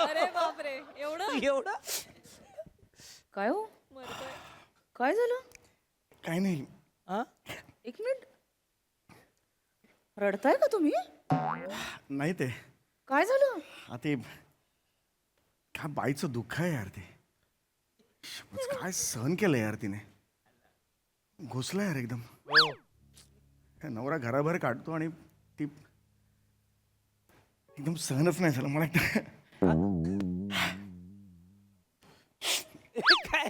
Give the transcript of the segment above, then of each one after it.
अरे बापरे, एवढं काय हो, मरतोय. काय झालं? काय नाही. हा? एक मिनिट, रडताय का तुम्ही? नाही ते काय झालं? ते काय बाईचं दुःख आहे यार. ते काय सहन केलं यार तिने. घुसला यार एकदम. नवरा घराबाहेर काढतो आणि ती एकदम सहनच नाही झालं मला. काय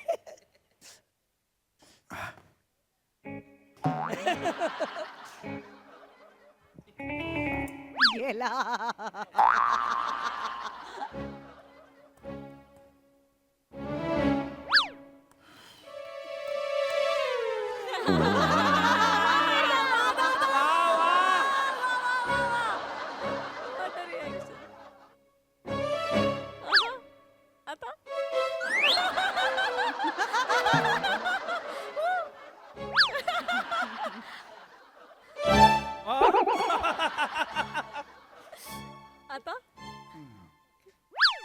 गेला. What a reaction. आता आता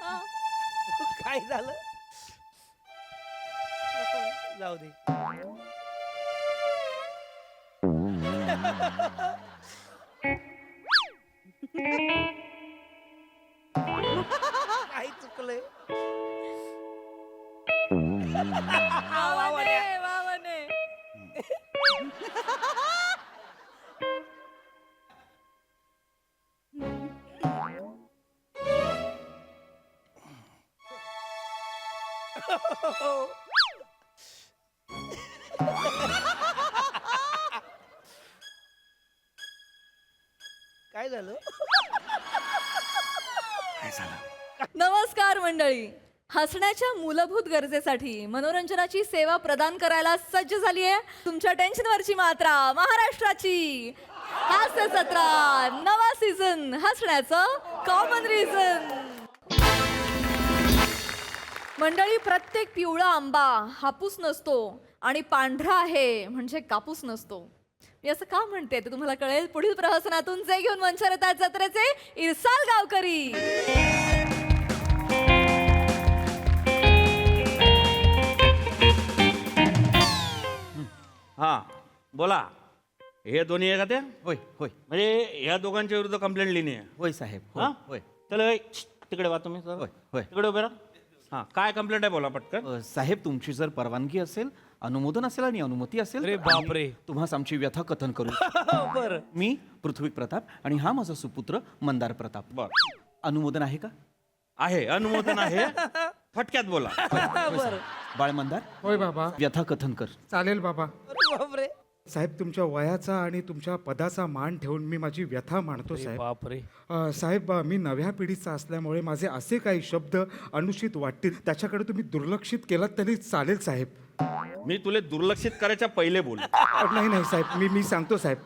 हा. काय झालं? जाऊ दे. काही चुकलंय. वावने, वावने. काय झालं? काय झालं? नमस्कार मंडळी. हसण्याच्या मूलभूत गरजेसाठी मनोरंजनाची सेवा प्रदान करायला सज्ज झाली आहे तुमच्या टेन्शनवरची मात्रा महाराष्ट्राची हास्य सत्रा नवा सीझन हसण्याचं कॉमन रिझन. मंडळी, प्रत्येक पिवळा आंबा हापूस नसतो आणि पांढरा आहे म्हणजे कापूस नसतो. मी असं का म्हणते ते तुम्हाला कळेल पुढील प्रहसनातून. जे घेऊन मंचावर येतात जत्रेचे इरसाल गावकरी. हा बोला. हे दोन्ही आहे का ते? होय होय म्हणजे ह्या दोघांच्या विरुद्ध कंप्लेंट लिहिली आहे. होय साहेब हा होय होय चला ए, तिकडे वा तुम्ही. होय, होय. तिकडे उभे राहा. हा काय कंप्लेंट आहे बोला पटकन. साहेब, तुमची जर परवानगी असेल, अनुमोदन असेल आणि अनुमती असेल अरे तर आम्ही बापरे. तुम्हास आमची व्यथा कथन करू. बर. मी पृथ्वी प्रताप आणि हा माझा सुपुत्र मंदार प्रताप. बर अनुमोदन आहे का? आहे, अनुमोदन आहे. फटक्यात बोला. बर. बाळ मंदार, होय बाबा, व्यथा कथन कर. चालेल बाबा. अरे बापरे. साहेब, तुमच्या वयाचा आणि तुमच्या पदाचा मान ठेवून मी माझी व्यथा मांडतो अरे साहेब. बापरे. साहेब, मी नव्या पिढीचा असल्यामुळे माझे असे काही शब्द अनुचित वाटतील त्याच्याकडे तुम्ही दुर्लक्षित केलात तरी चालेल साहेब. मी तुले दुर्लक्षित करायच्या पहिले बोल. नाही नाही साहेब, मी सांगतो साहेब.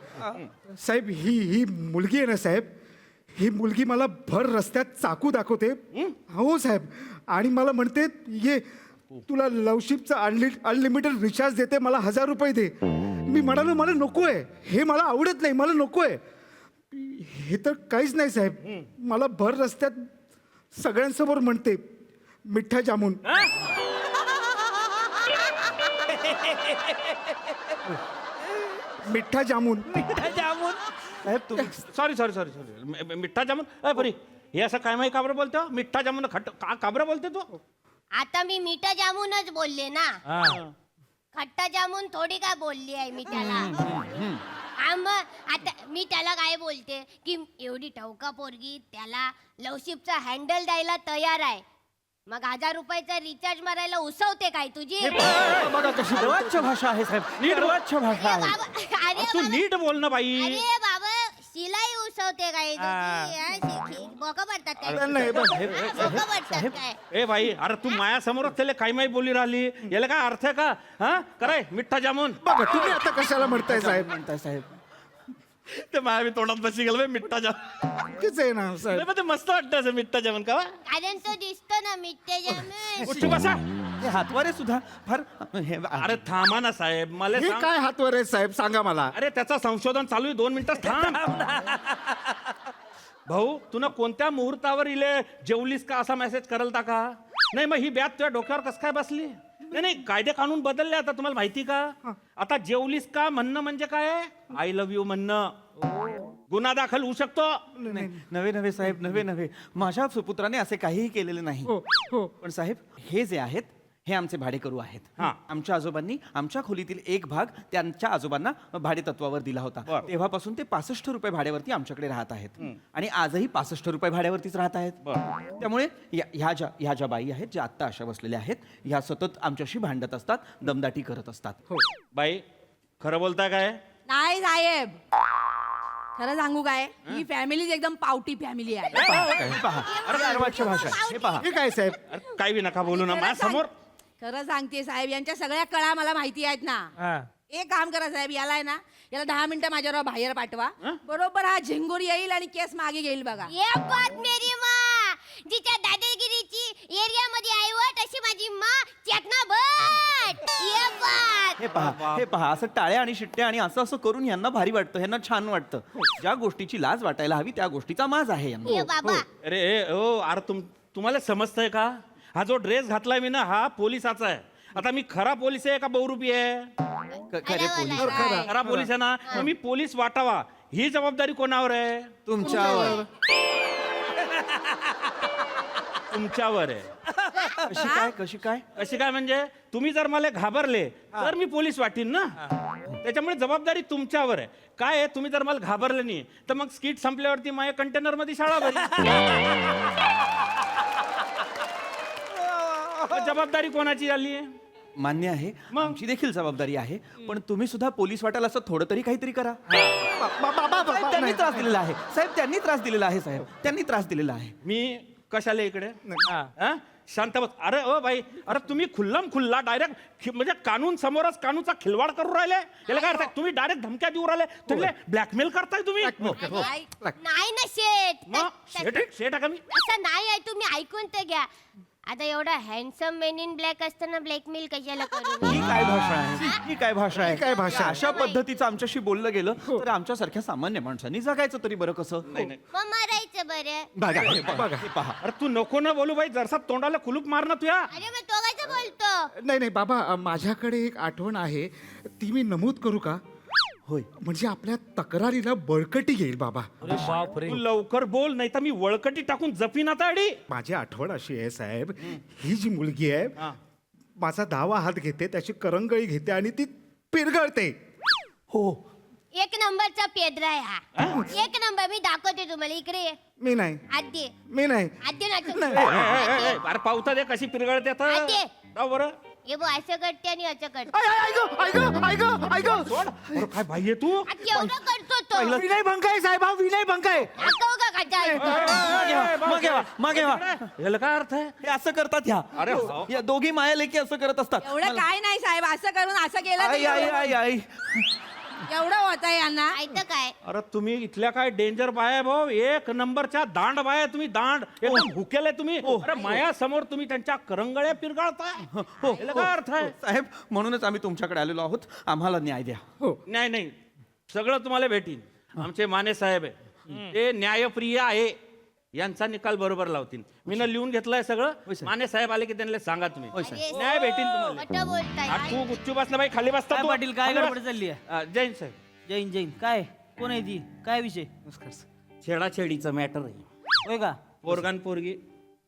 साहेब, ही मुलगी आहे ना साहेब, ही मुलगी मला भर रस्त्यात चाकू दाखवते. हो साहेब, आणि मला म्हणते ये तुला लवशिपचं अनलिमिटेड रिचार्ज देते, मला 1000 रुपये दे. मी म्हणालो मला नको आहे, हे मला आवडत नाही, मला नको आहे. हे तर काहीच नाही साहेब. मला भर रस्त्यात सगळ्यांसमोर म्हणते मिठ्ठा जामून. मिठ्ठा जामून. जामून. साहेब तुम्ही सॉरी सॉरी सॉरी सॉरी. मिठ्ठा जामून. अय बरी हे असं काय माहिती का बरं बोलतो? मिठ्ठा जामून का बरं बोलते तू? आता मी मीठा जामूनच बोलले ना. हा. खट्टा जामून थोडी काय बोलली आहे मी त्याला. मग आता मी त्याला काय बोलते की एवढी टवका पोरगी त्याला लवशिपचा हँडल द्यायला तयार आहे, मग 1000 रुपयाचा रिचार्ज मारायला उसवते काय तुझी? बघा कशी अर्वाच्य भाषा आहे साहेब. नीट बोल. अर्वाच्य भाषा आहे. अरे तू बाबा, नीट बोल ना बाई. अरे बाबा, शिलाई उसवते काय तुझी? बोका पडतात काय? बोका पडतात काय? ए बाई, अरे तू माया समोरच त्याला काही माही बोली राहिली. याला काय अर्थ आहे का? हा कराय मिठ्ठा जामून. बघा तुम्ही आता कशाला म्हणताय साहेब? म्हणताय साहेब. ते माया तोंडात बसी गेलं मिठ्ठा जामून. नक्कीच आहे ना साहेब. नाही, पण ते मस्त वाटतं असं मिठ्ठा जामून का? कारण तो दिसतो ना मिठ्ठा जामून. उठ बसा. हे हातवारे सुद्धा फार हे अरे थांबा ना साहेब, मला हे सांग. काय हातवर आहे साहेब, सांगा मला. अरे त्याचं संशोधन चालू आहे, 2 मिनिटं थांब. भाऊ तुला कोणत्या मुहूर्तावर इले जेवलीस का असा मेसेज करलता का? नाही मग ही बॅग तुझ्या डोक्यावर कस काय बसली? नाही नाही, कायदे कानून बदलले आता, तुम्हाला माहिती का? आता जेवलीस का म्हणणं म्हणजे काय? आय लव्ह यू म्हणणं गुन्हा दाखल होऊ शकतो. नव्हे नव्हे साहेब, नव्हे. माझ्या सुपुत्राने असे काहीही केलेले नाही. हो. पण साहेब, हे जे आहेत हे आमचे भाडेकरू आहेत. हा. आमच्या आजोबांनी आमच्या खोलीतील एक भाग त्यांच्या आजोबांना भाडे तत्वावर दिला होता. बरं. तेव्हापासून ते 65 रुपये भाड्यावरती आमच्याकडे राहत आहेत. आणि आजही 65 रुपये भाड्यावरतीच राहत आहेत. त्यामुळे ह्या ज्या बाई आहेत, ज्या आत्ता अशा बसलेल्या आहेत, ह्या सतत आमच्याशी भांडत असतात, दमदाटी करत असतात. बाई खरं बोलताय काय? नाही साहेब, खरं सांगू काय, ही फॅमिली एकदम पावटी फॅमिली आहे. हे पहा, अरे अर्वाच्य भाषा आहे. हे पहा, हे काय साहेब? अरे काही बी नका बोलू ना माझ्या समोर. खरं सांगते साहेब, यांच्या सगळ्या कळा मला माहिती आहेत ना. हा. एक काम करा साहेब, याला आहे ना, याला 10 मिनिटं माझ्यावर बाहेर पाठवा. बरोबर हा झिंगूर येईल आणि केस मागे घेईल बघा. ये बात मेरी माँ, जिच्या दादागिरीची एरियामध्ये आई व तशी माझी माँ चकना भट. ये बात. हे पहा, असं टाळ्या आणि शिट्ट्या आणि असं असं करून यांना भारी वाटतं, यांना छान वाटतं. ज्या गोष्टीची लाज वाटायला हवी त्या गोष्टीचा माज आहे यांना. ये बाबा. अरे ओ अरे तुम्हाला समजतंय का? हा जो ड्रेस घातलाय मी ना, हा पोलिसाचा आहे. आता मी खरा पोलीस आहे का बहुरूपी आहे? खरे पोलीस खरा पोलीस आहे ना, मग मी पोलीस वाटावा ही जबाबदारी कोणावर आहे? तुमच्यावर. तुमच्यावर आहे. कशी काय अशी काय म्हणजे? तुम्ही जर मला घाबरले तर मी पोलीस वाटीन ना. त्याच्यामुळे जबाबदारी तुमच्यावर आहे. काय आहे, तुम्ही जर मला घाबरले नाही तर मग स्किट संपल्यावरती माझ्या कंटेनर मध्ये शाळा भरी. जबाबदारी कोणाची झाली? मान्य आहे, आमची देखील जबाबदारी आहे. पण तुम्ही सुद्धा पोलीस वाटायला असं थोडं तरी काहीतरी करा. साहेब, त्यांनी त्रास दिलेला आहे साहेब, त्यांनी त्रास दिलेला आहे साहेब, त्यांनी त्रास दिलेला आहे. मी कशाला इकडे? हा? शांत बस. अरे ओ बाई, अरे तुम्ही खुल्लम खुल्ला डायरेक्ट म्हणजे कानून समोरच कानूनचा खिलवाड करून राहिले. याला काय अर्थ आहे? तुम्ही डायरेक्ट धमक्या देऊ राहिले, तुम्ही ब्लॅकमेल करताय तुम्ही. नाही ना शेठ. मग शेट आहे का मी? असं नाही आहे, तुम्ही ऐकून तर घ्या. आता एवढा हँडसम मेन इन ब्लॅक असताना ब्लॅकमेल कशाला करू? ही काय भाषा आहे? ही काय भाषा आहे? काय भाषा आहे? अशा पद्धतीचं आमच्याशी बोललं गेलं तर आमच्यासारख्या सामान्य माणसांनी जगायचं तरी बरं कसं? नाही नाही. मग मरायचं बरं. बघा, हे पहा. अरे तू नको ना बोलू बाई, जरसा तोंडाला कुलूप मार ना तुया. अरे मग तो कसं बोलतो? नाही बाबा, माझ्याकडे एक आठवण आहे, ती मी नमूद करू का? होय. म्हणजे आपल्या तक्रारीला बळकटी येईल बाबा. अरे बापरे. तू लवकर बोल, नाही तर मी वळकटी टाकून जपीन आता अडी. माझी आठवण अशी आहे साहेब, ही जी मुलगी आहे, माझा डावा हात घेते, त्याची करंगळी घेते आणि ती पिरगळते. हो. एक नंबरचा पेद्रा आहे हा. एक नंबर. मी दाखवते तुम्हाला. इकडे ये. मी नाही, आद्य मी नाही. आद्य नाचो. अरे पावता दे कशी पिरगळते आता. आद्य. जाऊ बरं. ये बो असं करते आणि असं करते. अरे काय भाई आहे तू? आ, केवढं करतो तो. विनय भंग आहे साहेब, हा विनय भंग आहे. दाखव का खायचा? मागे वा. याला काय अर्थ आहे? हे असं करतात ह्या. अरे या दोघी माया लेकी असं करत असतात. एवढं काय नाही साहेब, असं करून असं केलं आई आई आई आई एवढं होत आहे यांना. ऐकतं काय? अरे तुम्ही इथल्या काय डेंजर बाय भाऊ, एक नंबरच्या दांड बाय तुम्ही, दांड एकदम हुकेले तुम्ही. अरे माया समोर तुम्ही त्यांच्या करंगळ्या पिरगाळताय. याला काय अर्थ आहे? साहेब, म्हणूनच आम्ही तुमच्याकडे आलेलो आहोत. आम्हाला न्याय द्या. नाही नाही, सगळं तुम्हाला भेटीन. आमचे माने साहेब आहे, ते न्यायप्रिय आहे, यांचा निकाल बरोबर लावतील. मी ना लिहून घेतलंय सगळं. माने साहेब आले की त्यांना सांगा तुम्ही, अरे, न्याय भेटीन तुम्हाला. खोटं बोलताय. आ, तू गुच्चू बसला बाई, खाली बसता काय तू. पाटील, काय खाली बस. गडबड चालली आहे? जैन साहेब, जैन जैन काय कोण आहे ती? काय विषय? छेडाछेडीचं मॅटर आहे. होय का? पोरगान पोरगी.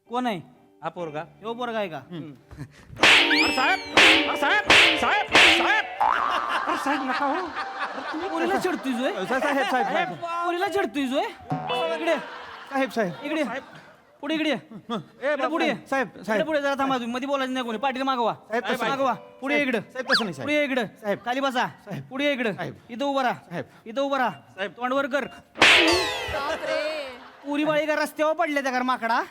कोण आहे? हा पोरगा. हो पोरगा आहे का? अरे साहेब, अरे साहेब, साहेब, साहेब, अरे साहेब नका हो. पोरीला चिडतोय जोय? साहेब साहेब पोरीला चिडतोय जोय? इकडे साहेब साहेब इकडे पुढे इकडे इकडे पुढे साहेब इकडे साहेब पुढे जरा थांबा, तुम्ही मध्ये बोलायचं नाही कोणी. पाटील मागवा, साहेब, तसं मागवा. पुढे इकडे, साहेब तसं नाही साहेब. पुढे इकडे साहेब. खाली बसा. पुढे इकडे साहेब. इथं उभा राहा. साहेब. इथं उभा राहा. साहेब. तोंडवर कर. पुरी बाळी का रस्त्यावर पडले त्या का माकडा?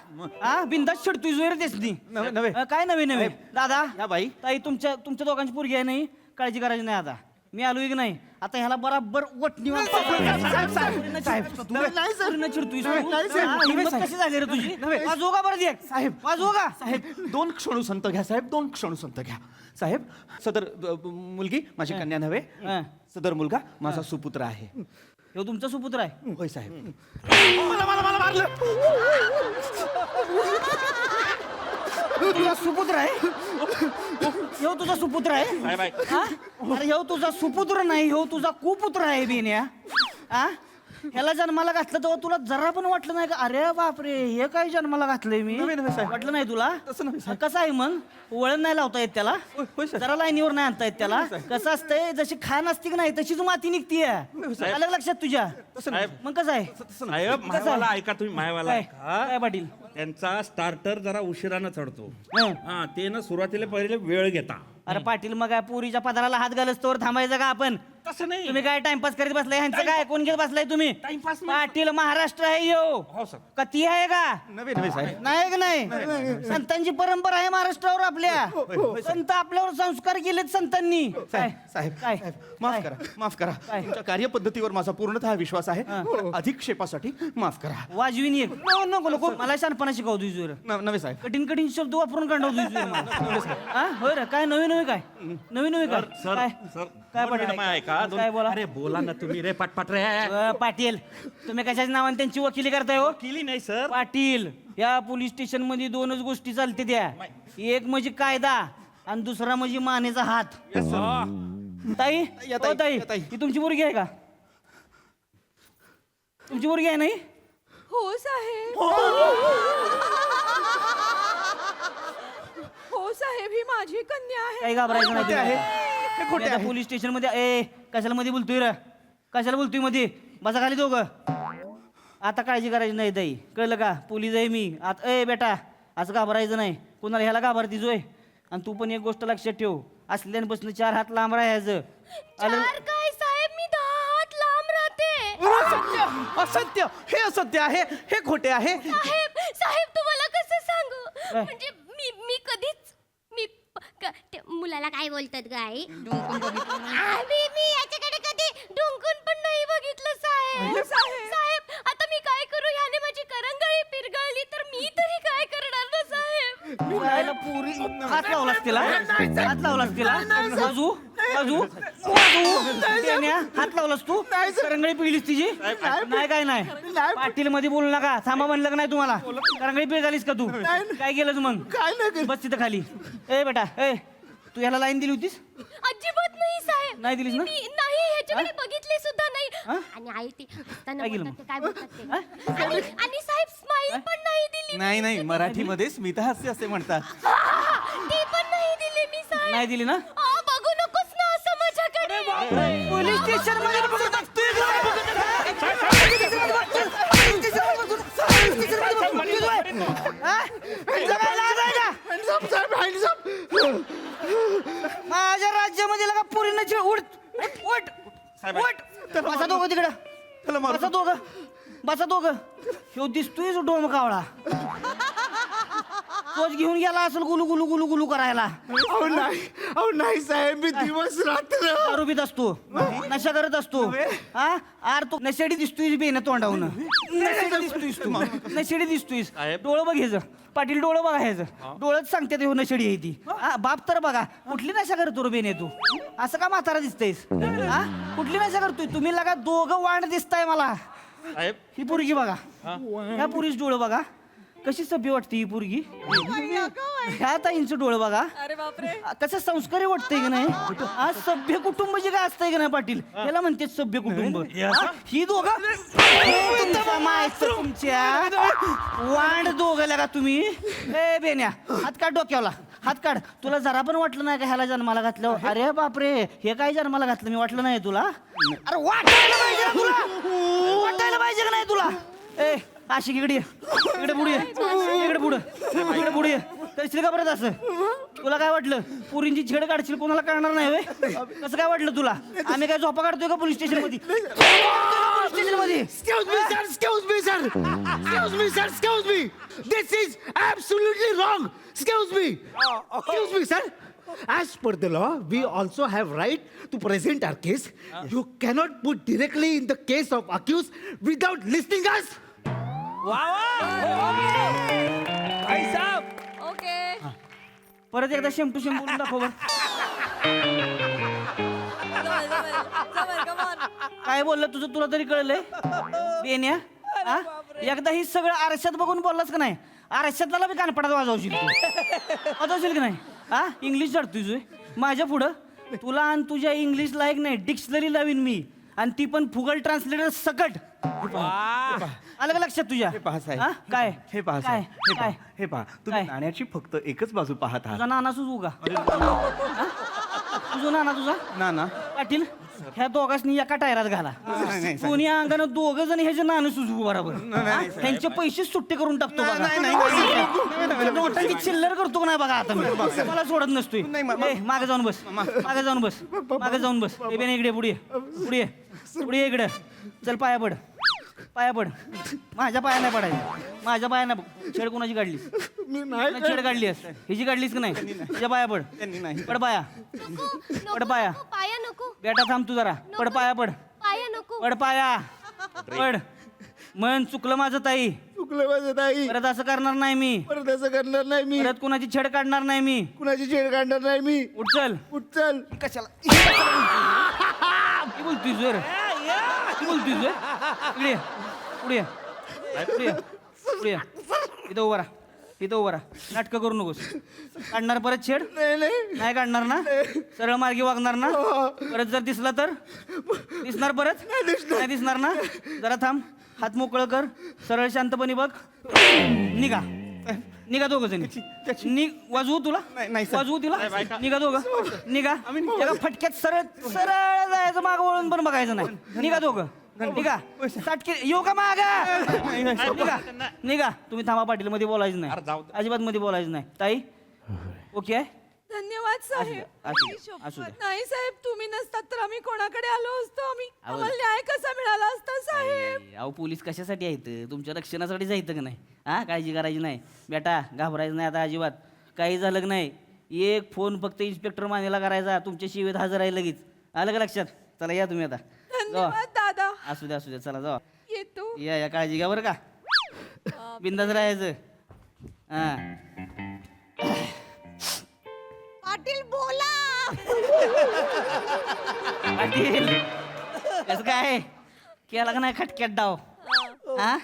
हा बिंदास चिडतोय जोय रे तेच नव्हे. काय नवीन नवीन दादा या बाई. ताई, तुमच्या दोघांची पोरगी आहे नाही, काळजी करायची नाही. आता मी आलोय की नाही, आता ह्याला बराबर वटणी कशी झाली रे तुझी? वाजवू का परत एक? साहेब. वाजवू का? साहेब, 2 क्षणू संत घ्या साहेब, 2 क्षणू संत घ्या. साहेब, सदर मुलगी माझी कन्या नव्हे, हा. सदर मुलगा माझा सुपुत्र आहे. ह्यो तुमचा सुपुत्र आहे होय साहेब. तुझा सुपुत्र आहे ह्यो तुझा सुपुत्र आहे बाय बाय. हा? अरे ह्यो तुझा सुपुत्र नाही ह्यो तुझा कुपुत्र आहे बेन्या हा ह्याला जन्माला घातलं तेव्हा तुला जरा पण वाटलं नाही का अरे बापरे हे काय जन्माला घातलंय मी नव्हे, नव्हे, साहेब. वाटलं नाही तुला तसं नव्हे, साहेब. कसं आहे मग वळण नाही लावता येत त्याला होय, साहेब. जरा लाईनीवर नाही आणता येत त्याला कसं असतंय जशी खाण असते की नाही तशीच माती निघतीये अलग लक्षात तुझ्या साहेब मग कसं आहे साहेब मायवाला ऐका तुम्ही मायवाला काय ऐका. काय पाटील त्यांचा स्टार्टर जरा उशिरानं चढतो. हं. हा ते ना सुरुवातीला पहिले वेळ घेता. अरे पाटील मग काय पुरीच्या पदाराला हात घालच तोवर थांबायचं का आपण तसं नाही. तुम्ही काय टाइमपास करीत बसलाय ह्यांचं काय कोण घेत बसलाय तुम्ही टाइमपास नाही. पाटील महाराष्ट्र आहे यो हो सर. कती आहे का नव्हे नव्हे साहेब. नाही का नाही संतांची परंपरा आहे महाराष्ट्रावर आपल्या संत आपल्यावर संस्कार केलेत संतांनी काय साहेब काय साहेब, माफ करा माफ करा काय? तुमच्या कार्यपद्धतीवर माझा पूर्णतः विश्वास आहे पण अधिक्षेपासाठी माफ करा. वाजवीन एक नको नको मला शानपणा शिकवतो तुझ्यावर नव्हे साहेब. कठीण कठीण शब्द वापरून काढवतो होय रे काय नवीन नवीन काय नवीन नवीन काय सर काय सर काय दोन मिनिटं पाटील? ऐका. काय बोला? अरे बोला ना तुम्ही रे पाटपाट रे. पाटील तुम्ही कशाच्या नावाने त्यांची वकिली करताय हो केली नाही सर. पाटील या पोलीस स्टेशन मध्ये दोनच गोष्टी चालते त्या एक म्हणजे कायदा आणि दुसरा म्हणजे मानेचा हात ताई या ओ ताई या ताई. ही तुमची मुलगी आहे का तुमची मुलगी आहे नाही हो साहेब हो साहेब ही माझी कन्या आहे काही घाबरायचं नाही खोटे आहे. तुम्ही. हे खोटे मी आता आहे. पोलीस स्टेशन मध्ये ए कशाला मध्ये बोलतोय रे कशाला बोलतोय मध्ये बसा खाली दोघं आता काळजी करायची नाही ताई कळलं का पोलीस आहे मी आता ए बेटा असं घाबरायचं नाही कोणाला ह्याला घाबरतीच होय आणि तू पण एक गोष्ट लक्षात ठेव असल्यापासून 4 हात लांब राहायचं आलं चार काय साहेब मी 10 हात लांब राहते असत्य असत्य हे असत्य आहे हे खोटे आहे. साहेब साहेब तुम्हाला कसं सांगू काय? म्हणजे मी कधीच त्या मुलाला काय बोलतात गाई मी याच्याकडे कधी डुंकून पण नाही बघितलं साहेब साहेब आता मी काय करू याने माझी करंगळी पिरगळली तर मी तरी काय करणार ना साहेब जायला पुरी हात लावलास तिला हात लावलास तिला बाजू बाजू बाजू त्याने हात लावलास तू करंगळी पिळलीस तिची नाही काय नाही पाटील मध्ये बोलू नका थांबा म्हणलं का नाही तुम्हाला करंगळी पिळ झालीस का तू काय केलं तू मग काय नाही बस तिथं खाली ए बेटा ए तू ह्याला लाईन दिली होतीस अजिबात नाही साहेब नाही दिलीस ना? मी नाही ह्याच्याकडे बघितले सुद्धा नाही आणि आई ते हसताना काय केलं बोलतात ते, काय बोलतात ते आणि साहेब स्माईल पण नाही दिली नाही नाही मराठीमध्ये स्मितहास्य असे म्हणतात. ती पण नाही दिली मी साहेब नाही दिली ना बघू नकोस ना असं माझ्याकडे पोलीस स्टेशन मध्ये माझ्या राज्यामध्ये लगा पुरीनं उठ उठ साहेब, उठ बसा दोघं तिकडं बसा दोघं बसा दोघं ह्यो दिसतोय डोम कावळा तोच घेऊन गेला असेल गुलू गुलू गुलू गुलू करायला अहो नाही साहेब मी दिवस रात्र दारू पित असतो नशा करत असतो हा आर तू नशेडी दिसतोय बेन तोंडावून नशेडी दिसतोयस तू नशेडी दिसतोयस डोळं बघ ह्याचं पाटील डोळं बघा ह्याचं डोळंच सांगते ते नशेडी आहे ती हा बाप तर बघा कुठली नशा करतो रे बेने तू असं का म्हातारा दिसतेस हा कुठली नशा करतोय तुम्ही लगा दोघं वांड दिसताय मला साहेब ही पोरगी बघा ह्या पुरीच डोळं बघा कशी सभ्य वाटते ही पोरगी ह्या ताईंचं डोळं बघा अरे बापरे कसं संस्कारी वाटतंय की नाही आज सभ्य कुटुंब जे काय असतंय की नाही पाटील याला म्हणते सभ्य कुटुंब हा? ही दोघं तुमच्या मायचं तुमच्या वांड दोघं लगा तुम्ही ए बेन्या हात काढ डोक्याला हात काढ तुला जरा पण वाटलं नाही का ह्याला जन्माला घातलं अरे बापरे हे काय जन्माला घातलं मी वाटलं नाही तुला अरे वाटायला पाहिजे ना तुला वाटायला पाहिजे का नाही तुला ए आशिक इकडे ये. इकडे पुढे ये. इकडे पुढे इकडे पुढे ये. करशील का परत असं तुला काय वाटलं पुरींची छेड काढशील कोणाला कळणार नाही व्हय? कसं काय वाटलं तुला आम्ही काय झोपा काढतोय का पोलीस स्टेशन मध्ये पोलीस स्टेशन मध्ये Excuse me, sir. Excuse me, sir. Excuse me, sir. Excuse me. This is absolutely wrong. Excuse me. Excuse me, sir. As per the law, we also have right to present our case. You cannot put directly in the case of accused without listening us. भाई साहब okay परत एकदा शेम to शेम बोलून दाखव बरं. जमेल, जमेल. जमेल, come on. काय बोललं तुझं तुला तरी कळलंय बेन्या हा? एकदा ही सगळं आरशात बघून बोललास का नाही आरशातला बी कानपडात वाजवशील तू वाजवशील की नाही हा इंग्लिश जाणतोय तुझं माझ्या पुढं तुला आणि तुझ्या इंग्लिशला एक नाही डिक्शनरी लावीन मी आणि ती पण फुगल ट्रान्सलेटर सकट आलं का लक्षात तुझ्या हे पहा साहेब हा? काय हे पहा काय साहेब हे पहा काय हे पहा तुम्ही काय? नाण्याची फक्त एकच बाजू पाहत आहात तुझा नाना सुचवू का तुझा नाना तुझा नाना पाटील ह्या दोघांनी एका टायरात घाला नाही, नाही, दोन्ही अंगानं दोघं जण ह्याचे नाणं सुचवू बरोबर हा? त्यांचे पैसे सुट्टे करून टाकतो बघा. तुमच्या नोटांची चिल्लर करतो का नाही बघा आता मी मला सोडत नसतोय ए, मागे जाऊन बस मागे जाऊन बस मागे जाऊन बस ए बेन इकडे पुढे ये. पुढे ये. पुढे ये इकडे चल पाया पड पाया पड माझ्या पाया नाही पडायचं माझ्या पाया नाही छेड कोणाची काढलीस मी नाही छेड काढलीस हिची काढलीस का नाही तिच्या पाया पड पड पाया पड पाया पाया नको बेटा थांब तू जरा पड पाया पड पाया नको पड पाया पड मन चुकलं माझं ताई चुकलं माझं ताई परत असं करणार नाही मी परत असं करणार नाही मी परत कुणाची छेड काढणार नाही मी कुणाची छेड काढणार नाही मी उठ चल उचल की बोलतोय जोर की बोलतोय जोर इकडे ये. पुढे ये. पुढे ये. पुढे ये. इथं उभा राहा इथं उभा राहा नाटकं करू नकोस काढणार परत छेड नाही नाही नाही काढणार ना सरळ मार्गी वागणार ना परत जर दिसला तर दिसणार परत नाही दिसणार ना जरा थांब हात मोकळं कर सरळ शांतपणे बघ निघा निघा दोघं जणी वाजवू तुला नाही, सर. वाजवू तुला निघा दोघं निघा त्याला फटक्यात सरळ सरळ जायचं माग वळून पण बघायचं नाही निघा दोघं निघा साटके येऊ का माग निघा निघा तुम्ही थांबा पाटील मध्ये बोलायचं अरे जाऊ नाही दे. अजिबात मध्ये बोलायचं नाही ताई ओके आहे धन्यवाद साहेब असू दे, असू दे. नाही साहेब तुम्ही नसतात तर आम्ही कोणाकडे आलो असतो आम्ही आवाज- आम्हाला न्याय कसा मिळाला असता साहेब अहो पोलीस कशासाठी आहेत तुमच्या रक्षणासाठी जायचं का नाही हा काळजी करायची नाही बेटा घाबरायचं नाही आता अजिबात काही झालं का नाही एक फोन फक्त इन्स्पेक्टर मानेला करायचा तुमच्या शिवेत हजर आहे लगेच आलं का लक्षात चला या तुम्ही आता धन्यवाद दादा असू द्या चला जावा येतो या काळजी घ्या बरं का बिंदास राहायचं हा पाटील बोला पाटील कसं काय केला का नाही खटक्यात डाव हा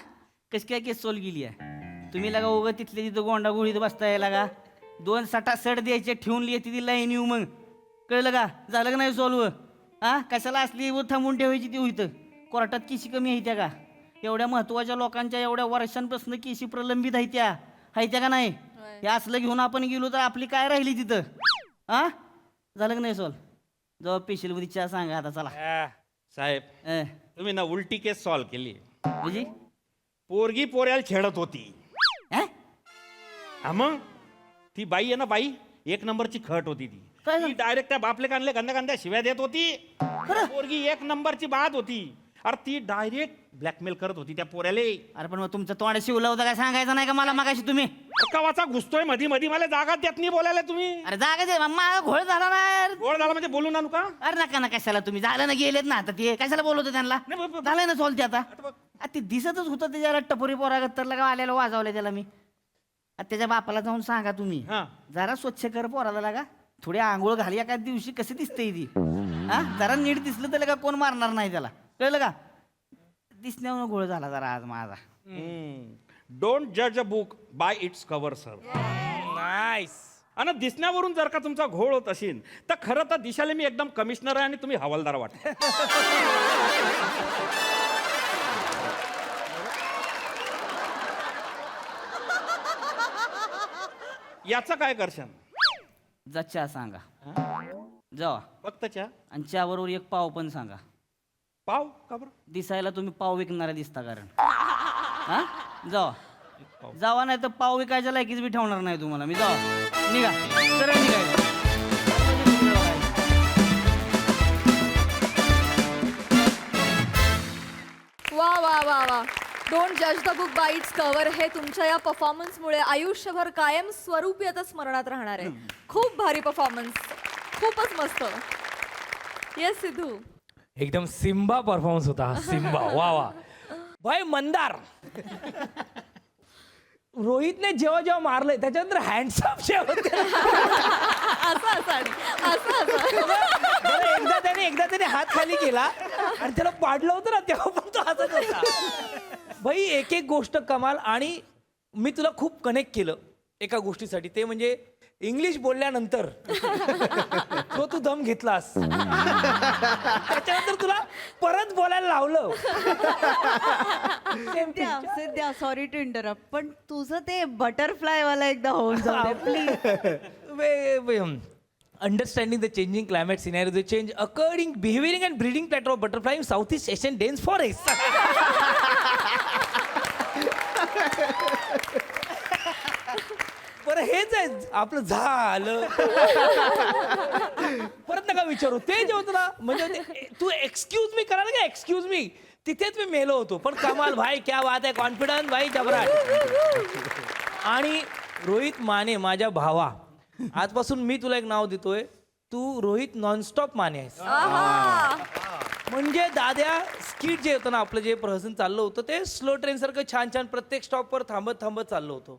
कशी काय केस सोल गेली आहे तुम्ही लगा उगं तिथले तिथं गोंडा गोळीत बसताय लगा 2 सटा सड द्यायचे ठेवून लिहिते ती लाईन येऊ मग कळलं का झालं का नाही सॉल्व हा कशाला असली व थांबून ठेवायची ती होईतं कोर्टात केशी कमी आहे त्या का एवढ्या महत्वाच्या लोकांच्या एवढ्या वर्षांपासून केशी प्रलंबित आहे त्या का नाही हे असलं घेऊन आपण गेलो तर आपली काय राहिली तिथं हा झालं का नाही सॉल्व जेव्हा पेशलमध्ये चहा सांगा आता चला साहेब अं, तुम्ही ना उलटी केस सॉल्व केली म्हणजे पोरगी पोऱ्याला छेडत होती अं? हा मग ती बाई आहे ना बाई 1 नंबरची खट होती काय ती डायरेक्ट त्या बापले कानले गंद्या शिव्या देत होती पोरगी 1 नंबरची बाद होती अरे ती डायरेक्ट ब्लॅकमेल करत होती त्या पोऱ्याले अरे पण मग तुमचं तोंड शिवलं होतं काय सांगायचं नाही का मला मागाशी तुम्ही कवाचा घुसतोय मधी मधी मला जागा देत नाही बोलायला तुम्ही अरे जागा दे माझा घोळ झाला ना यार. गोड झाला म्हणजे बोलू ना का अरे नका ना कशाला तुम्ही झालं ना गेलेत ना आता ते कशाला बोलवतो त्यांना नाही, झालंय ना सोलते आता आ, ते दिसतच होतं त्याच्याला टपोरी पोरागत तर लगा आलेला वाजवलं त्याला मी आ, त्याच्या बापाला जाऊन सांगा तुम्ही हा. जरा स्वच्छ कर पोराला लागा थोडी आंघोळ घाली एका दिवशी कशी दिसते ती हा जरा नीट दिसलं तर लगा कोण मारणार नाही त्याला कळलं का दिसण्यावर घोळ झाला जरा आज माझा डोंट जज a book by it's cover sir nice आणि दिसण्यावरून जर का तुमचा घोळ होत असेल तर खरं तर दिशाला मी एकदम कमिशनर आहे आणि तुम्ही हवालदार वाटता याचं काय करशाल जा चहा सांगा जावा फक्त चहा आणि चहाबरोबर एक पाव पण सांगा पाव का बरं दिसायला तुम्ही पाव विकणारा दिसता कारण हा जावा जावा नाही तर पाव विकायच्या लायकीच बी ठेवणार नाही तुम्हाला मी जावा निघा सरळ निघायचं वा वा वा वा डोंट जज the book by it's cover हे तुमच्या या परफॉर्मन्समुळे आयुष्यभर कायम स्वरूपी आता स्मरणात राहणार आहे खूप भारी परफॉर्मन्स खूपच मस्त येस सिद्धू एकदम सिम्बा परफॉर्मन्स होता हा सिम्बा वा वा भाई मंदार रोहितने जेव्हा जेव्हा मारलंय त्याच्यानंतर हँडसअप जे होते असं असं आणि असं असं बरं, एकदा त्याने हात खाली केला आणि त्याला पाडलं होतं ना तेव्हा पण तो हसत होता. भाई एक एक गोष्ट कमाल. आणि मी तुला खूप कनेक्ट केलं एका गोष्टीसाठी, ते म्हणजे इंग्लिश बोलल्यानंतर तो तू दम घेतलास, त्याच्यानंतर तुला परत बोलायला लावलं. सिद्ध्या सॉरी टू इंटरप्ट, पण तुझं ते बटरफ्लाय वाला एकदा होऊन जाऊ दे please. Understanding the changing climate scenario, the change according behaviouring and breeding pattern of butterfly in south east Asian dense forest. बरं हेच आहे आपलं झालं. परत नका विचारू. ते जे होतं ना, म्हणजे तू एक्सक्यूज मी करा ना का एक्सक्यूज मी, तिथेच मी मेलो होतो. पण कमाल भाई, क्या बात आहे, कॉन्फिडन्स भाई जबराट. आणि रोहित माने माझ्या भावा, आजपासून मी तुला एक नाव देतोय, तू रोहित नॉनस्टॉप माने आहेस. म्हणजे दाद्या स्किट जे होतं ना आपलं, जे प्रहसन चाललं होतं ते स्लो ट्रेन सारखं छान छान प्रत्येक स्टॉपवर थांबत थांबत चाललं होतं.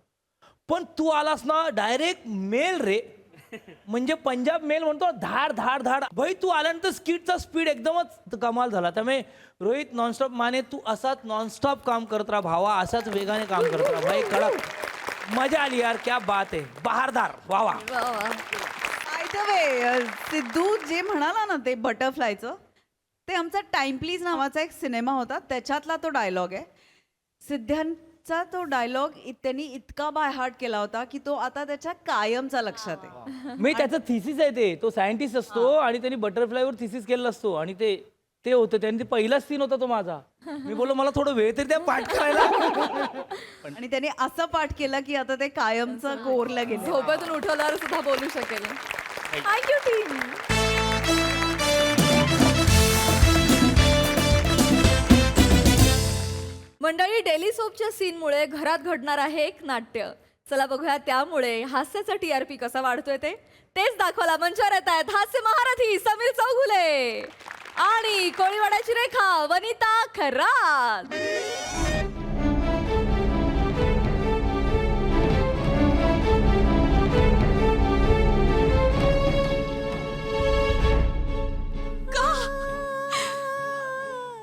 पण तू आलास ना डायरेक्ट मेल रे, म्हणजे पंजाब मेल म्हणतो धाड धाड धाड. भाई तू आल्यानंतर स्किटचा स्पीड एकदमच कमाल झाला. त्यामुळे रोहित नॉनस्टॉप माने, तू असाच नॉनस्टॉप काम करत राहा भावा, असाच वेगाने काम करत राहा भाई. कडक मजा आली यार, क्या बात आहे, बहारदार. वा वा. बाय द वे, सिद्धू जे म्हणाला ना ते बटरफ्लायचं, ते आमचा टाइम प्लीज नावाचा एक सिनेमा होता, त्याच्यातला तो डायलॉग आहे. सिद्ध्यांचा तो डायलॉग त्यांनी इतका बाय हार्ट केला होता की तो आता त्याच्या कायमचा लक्षात आहे. मी त्याचं थिसिस आहे ते, तो सायंटिस्ट असतो आणि त्यांनी बटरफ्लायवर थिसिस केलेला असतो. आणि ते होतं त्यांनी, ते पहिलाच सीन होता तो माझा. मी बोललो मला थोडं वेळ तरी त्या पाठ करायला. आणि त्याने असं पाठ केलं की आता ते कायमचं कोरलं गेलं. झोपेतून उठवल्यावर सुद्धा बोलू शकेल. Thank you team. मंडळी, डेली सोपच्या सीनमुळे घरात घडणार आहे एक नाट्य. चला बघूया त्यामुळे हास्याचा TRP कसा वाढतोय तेच दाखवायला मंचावर येत आहेत हास्य महारथी समीर चौगुले आणि कोळीवाड्याची रेखा वनिता खरात.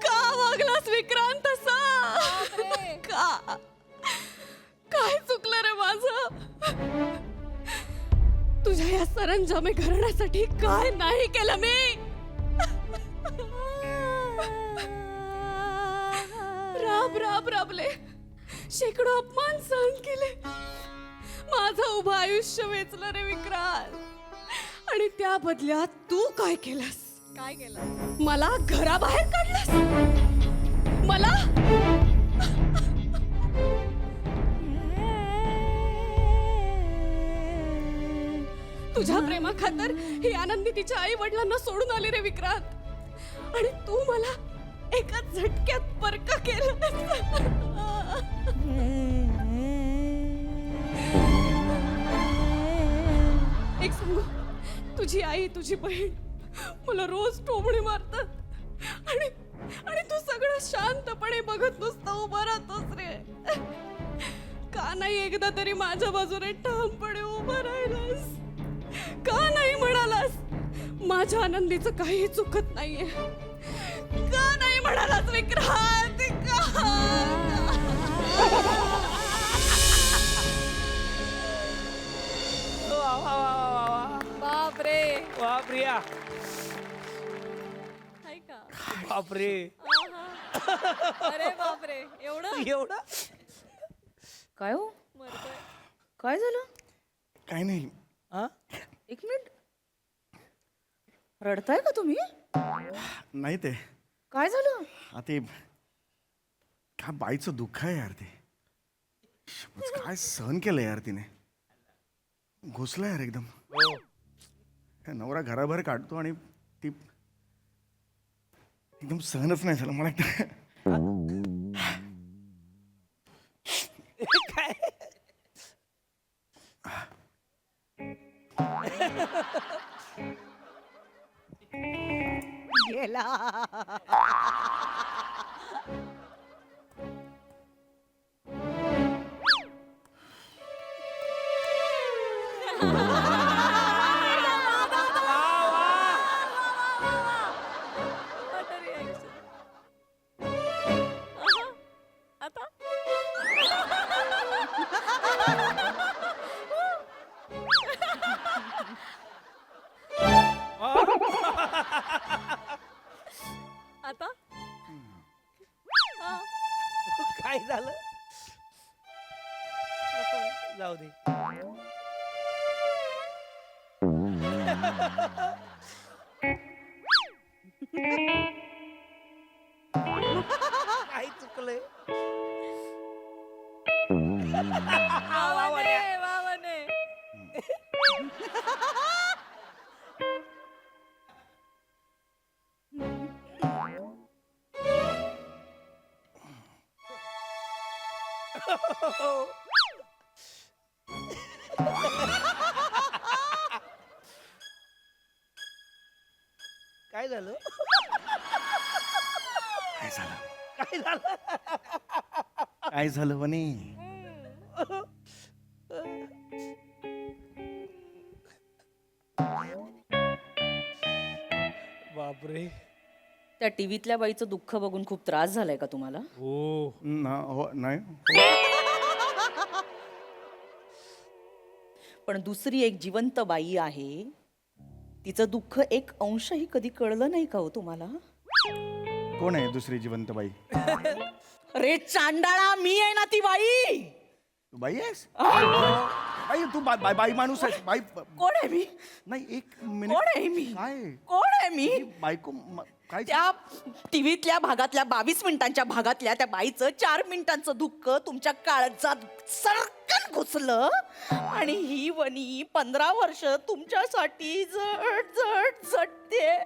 का वागलास विक्रांत असा? का? काय चुकलं रे माझं? तुझ्या या सरंजामे घराण्यासाठी काय नाही केलं मी? राबले, शेकडो अपमान सहन केले, माझं उभं आयुष्य वेचलं रे विक्रांत. आणि त्या बदल्यात तू काय केलंस? काय केलं? मला घराबाहेर काढलंस. मला तुझ्या प्रेमाखातर ही आनंदी तिच्या आई वडिलांना सोडून आली रे विक्रांत. आणि तू मला एका झटक्यात परका केलं. एक सांगू, तुझी आई तुझी बहीण मला रोज टोमणे मारतात आणि तू सगळं शांतपणे बघत नुसतं उभं राहतोस रे. का नाही एकदा तरी माझ्या बाजूने ठामपणे उभं राहिलास? का नाही म्हणालास माझ्या आनंदीचं काही चुकत नाहीये? का नाही म्हणालास विक्रांत? बापरे. वा प्रिया, हाय का? बापरे. अरे बापरे, एवढं काय हो, मरतोय. काय झालं? काय नाही. एक मिनिट, रडताय का तुम्ही? नाही ते काय झालं? ते काय बाईचं दुःख आहे यार. ते काय सहन केलं यार तिने. घुसला यार एकदम. नवरा घराबाहेर काढतो आणि ती एकदम सहनच नाही झालं मला. काय गेला. What a reaction. जाऊ दे. काही चुकलंय. काय झालं? काय झालं काय झालं? काय झालं वने? बापरे. त्या टीव्हीतल्या बाईचं दुःख बघून खूप त्रास झालाय का तुम्हाला? हो. हो नाही पण दुसरी एक जिवंत बाई आहे, तिचं दुःख एक अंशही कधी कळलं नाही का हो तुम्हाला? कोण आहे दुसरी जिवंत बाई? अरे चांडाळा, मी आहे ना ती बाई. तू बाई आहेस? बाई तू बाई माणूस आहेस बाई? कोण आहे मी? नाही एक मिनिट. कोण आहे मी? काय कोण आहे मी? बायको काय? त्या टीव्हीतल्या भागातल्या 22 मिनिटांच्या भागातल्या त्या बाईचं 4 मिनिटांचं दुःख तुमच्या काळजात सरकन घुसलं आणि ही वनी 15 वर्ष तुमच्यासाठी जड जड झटते.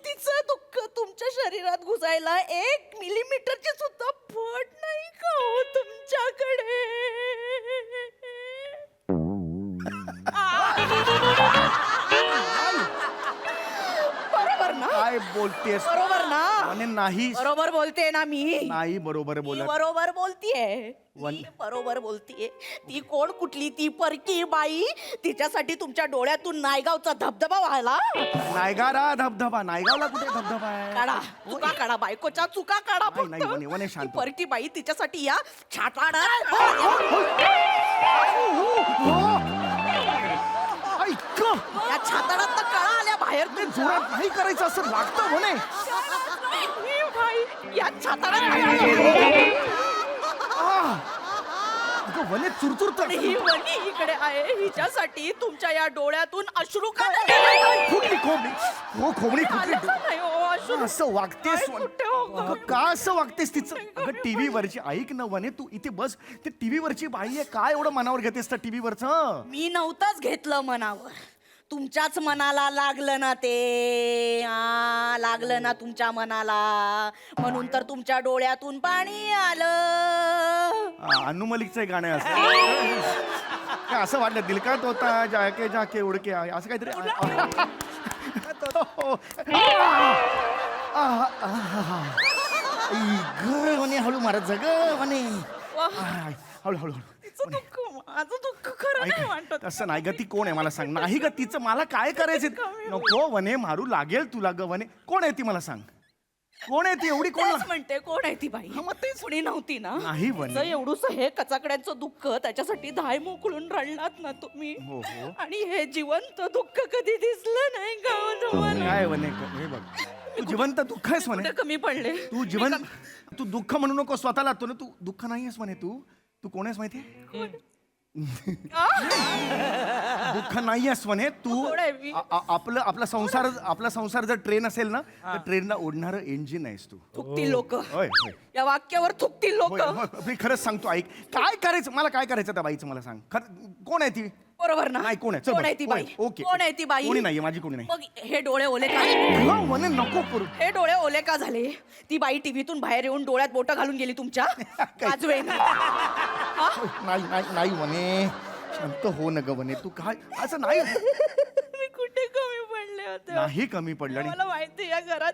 तिचं दुःख तुमच्या शरीरात घुसायला 1 मिलीमीटरची सुद्धा फट नाही का हो तुमच्याकडे? बरोबर ना? काय बोलतेस? बरोबर ना? वने नाही बरोबर बोलते ना मी? नाही बरोबर मी बोलत. बरोबर बोलतीये. वन- मी बरोबर बोलतीये. ती कोण कुठली ती परकी बाई, तिच्यासाठी तुमच्या डोळ्यातून नायगावचा धबधबा व्हायला? नायगारा धबधबा? नायगावला कुठे धबधबा आहे? काढा चुका काढा, बायकोच्या चुका काढा नाही, नाही, वने, वने, फक्त. शांत. ती परकी बाई तिच्यासाठी या छाताडा ऐक या छाताडात कळा आल्या बाहेर तुमच्या. जोरात नाही करायचं असं लागतं म्हणे. ही बाई या छाताडात अगं वने चुरचुरत आणि ही वनी इकडे आहे, हिच्यासाठी तुमच्या या डोळ्यातून अश्रू का फुटली खोबडी. हो खोबडी फुटली. नाही हो, अश्रू असं वागतेस काय कुठे हो गं? अगं का असं वागतेस तिचं? अगं टीव्ही वरची ऐक ना वने, तू इथे बस. ते टीव्ही वरची बाई आहे, काय एवढं मनावर घेतेस त्या टीव्ही वरचं? मी नव्हतंच घेतलं मनावर, तुमच्याच मनाला लागलं ना ते. लागलं ना तुमच्या मनाला, म्हणून तर तुमच्या डोळ्यातून पाणी आलं. अनु मलिकचं एक गाणं आहे असं. काय असं वाटलं दिल का तोता जाके जाके उडके आहे असं काहीतरी. ग म्हणे हळू मारत जा ग म्हणे. हळू हळू हळू. तिचं दुःख माझं दुःख खरं नाही वाटत. तसं नाही ग, ती कोण आहे मला सांग. नाही ग तिचं मला काय करायचं? नको वने, मारू लागेल तुला ग वने. कोण आहे ती मला सांग. कोण आहे ती एवढी? कोण? तेच म्हणते कोण आहे ती बाई? मग तेच. कुणी नव्हती ना? नाही वने. तिचं एवढूस हे कचाकड्यांचं दुःख, त्याच्यासाठी धाय मोकळून रडलात ना तुम्ही. हो, हो. आणि हे जिवंत दुःख कधी दिसलं नाही का हो तुम्हाला? काय वने? हे बघ, तू जिवंत दुःख आहेस म्हणे. कुठे कमी पडले? तू जिवंत, तू दुःख म्हणू नको स्वतःला. तू तू दुःख नाही आहेस म्हणे. तू तू कोण आहेस माहितीये? दुःख नाही आहेस म्हणे तू. कोण आहे मी? आपला संसार जर ट्रेन असेल ना, तर ट्रेनला ओढणारं इंजिन आहेस तू. थुकतील लोक, होय होय या वाक्यावर थुकतील लोक. होय, होय. मी खरंच सांगतो, ऐक. काय करायचं मला, काय करायचं त्या बाईचं मला सांग. कोण आहे ती? बरोबर ना? नाही, कोण आहे? चल कोण बरं, आहे ती कोण बाई? आहे? ओके. कोण आहे ती बाई? कोणी नाहीये, माझी कोणी नाही. मग हे डोळे ओले का? हा, म्हणे नको करू. हे डोळे ओले का झाले? ती बाई टीव्हीतून बाहेर येऊन डोळ्यात बोट घालून गेली तुमच्या? वाजवे ना. नाही नाही नाही म्हणे, शांत हो न ग म्हणे. तू काय असं नाही. मी कुठे कमी पडले होते? नाही कमी पडलं. आणि मला माहिती या घरात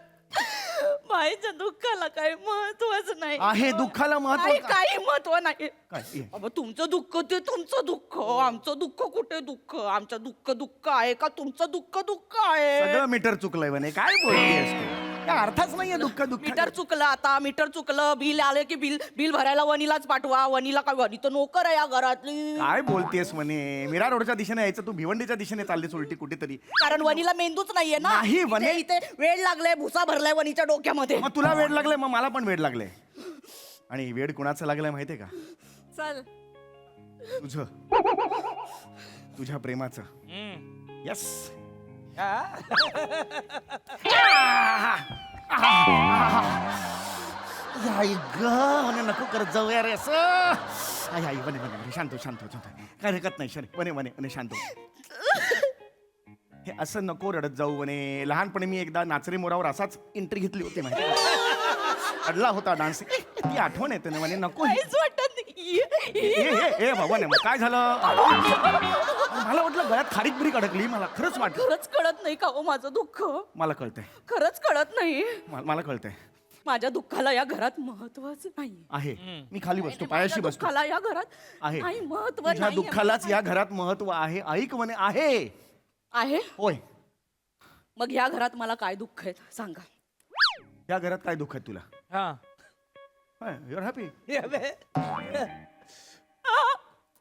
बाईच्या दुःखाला काही महत्वच नाही. आहे दुःखाला महत्व. काही महत्व नाही. काय ये. अबे, तुमचं दुःख ते तुमचं दुःख, आमचं दुःख कुठे दुःख? आमचं दुःख दुःख आहे का? तुमचं दुःख दुःख आहे? सगळं मीटर चुकलंय म्हणे. काय बोलतेस तू? काय अर्थच नाहीये दुःख दुःख. मीटर चुकलं, आता मीटर चुकलं. बिल आले की बिल भरायला वनीलाच पाठवा. वनीला काय, वनी तर नोकर आहे या घरातली. काय बोलतेस म्हणे? मीरा रोडच्या दिशेने यायचं, तू भिवंडीच्या दिशेने चाललीस उलटी कुठेतरी. कारण वनीला मेंदूच नाहीये ना. नाही, वने- इथे वेळ लागलाय, भुसा भरलाय वनीच्या डोक्यामध्ये. मग तुला वेळ लागलाय, मग मला पण वेळ लागलाय. आणि वेळ कुणाचं लागलाय माहितीये का? चल तुझ्या प्रेमाचं यस आई ग म्हणे नको करत जाऊ यार असं आई आई बने बने बने शांत हो, शांत हो, शांत हो. काय हरकत नाही शरे बने बने बने शांत हो. हे असं नको रडत जाऊ म्हणे लहानपणी मी एकदा नाचरे मोरावर असाच एंट्री घेतली होती माहिती आहे? अडला होता डान्स ती आठवण येते ना म्हणे नको काहीच वाटत नाही ए भगवान काय झालं मला वाटलं गळ्यात खारीक बिरीक अडकली मला खरंच वाटलं खरंच कळत नाही का हो माझं दुःख मला कळतंय खरंच कळत नाही मला कळतंय माझ्या दुःखाला या घरात महत्वच नाही आहे मी खाली बसतो पायाशी बसतो दुःखाला या घरात आहे काही महत्व तुझ्या नाही दुःखालाच या घरात महत्व आहे ऐक म्हणे आहे आहे होय मग या घरात मला काय दुःख आहे सांगा या घरात काय दुःख आहे तुला हा युअर हॅपी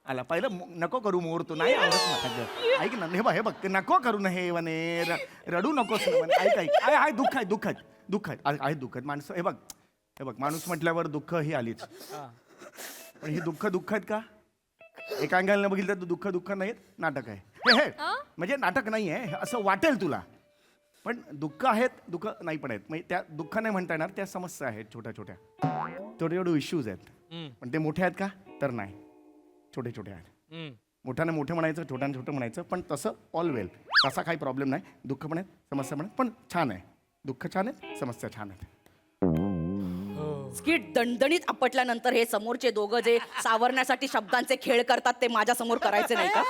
आला पहिलं नको करू मोर तू नाही आवडत मला ऐक ना हे बघ नको करू ना हे म्हणे रडू नकोस ना म्हणे ऐक ऐक आहे दुःख आहे दुःख आहे दुःख आहे दुःख आहेत माणसं हे बघ माणूस म्हटल्यावर दुःख ही आलीच पण ही दुःख आहेत का एका अंगाला बघितलं तर दुःख नाहीत नाटक आहे हे म्हणजे नाटक नाही आहे असं वाटेल तुला पण दुःख आहेत दुःख नाही पण आहेत म्हणजे त्या दुःख नाही म्हणता येणार त्या समस्या आहेत छोट्या छोटे इश्यूज आहेत पण ते मोठे आहेत का तर नाही छोटे आहेत मोठ्याने मोठे म्हणायचं छोट्याने छोटं म्हणायचं पण तसं ऑल वेल तसा काही प्रॉब्लेम नाही दुःख पण आहेत समस्या पण आहेत पण छान आहे दुःख छान आहेत समस्या छान आहेत स्किट दणदणीत आपटल्यानंतर हे समोरचे दोघं जे सावरण्यासाठी शब्दांचे खेळ करतात ते माझ्या समोर करायचे नाही का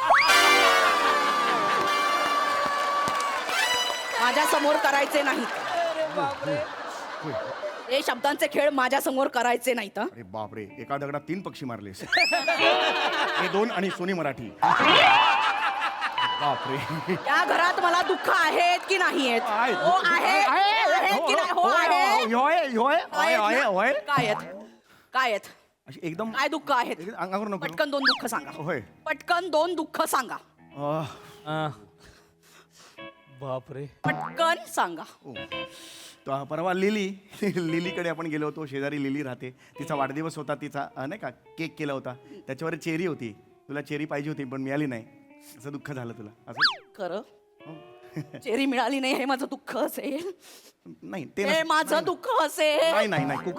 माझ्या समोर करायचे नाही हे शब्दांचे खेळ माझ्या समोर करायचे नाहीत हं? अरे बापरे एका दगडात 3 पक्षी मारलेस हे 2 आणि सोनी मराठी बापरे या घरात मला दुःख आहेत की नाही आहेत हो आहेत की नाही हो आहे काय आहेत अशी एकदम काय दुःख आहेत अंगावर नको पटकन 2 दुःख सांगा होय पटकन 2 दुःख सांगा बापरे पटकन सांगा तो परवा लिलीकडे आपण गेलो होतो शेजारी लिली राहते तिचा वाढदिवस होता तिचा नाही का केक केला होता त्याच्यावर चेरी होती तुला चेरी पाहिजे होती पण मिळाली नाही असं दुःख झालं तुला असं खरं चेरी मिळाली नाही हे माझं दुःख असेल नाही ते हे माझं दुःख असेल नाही मग?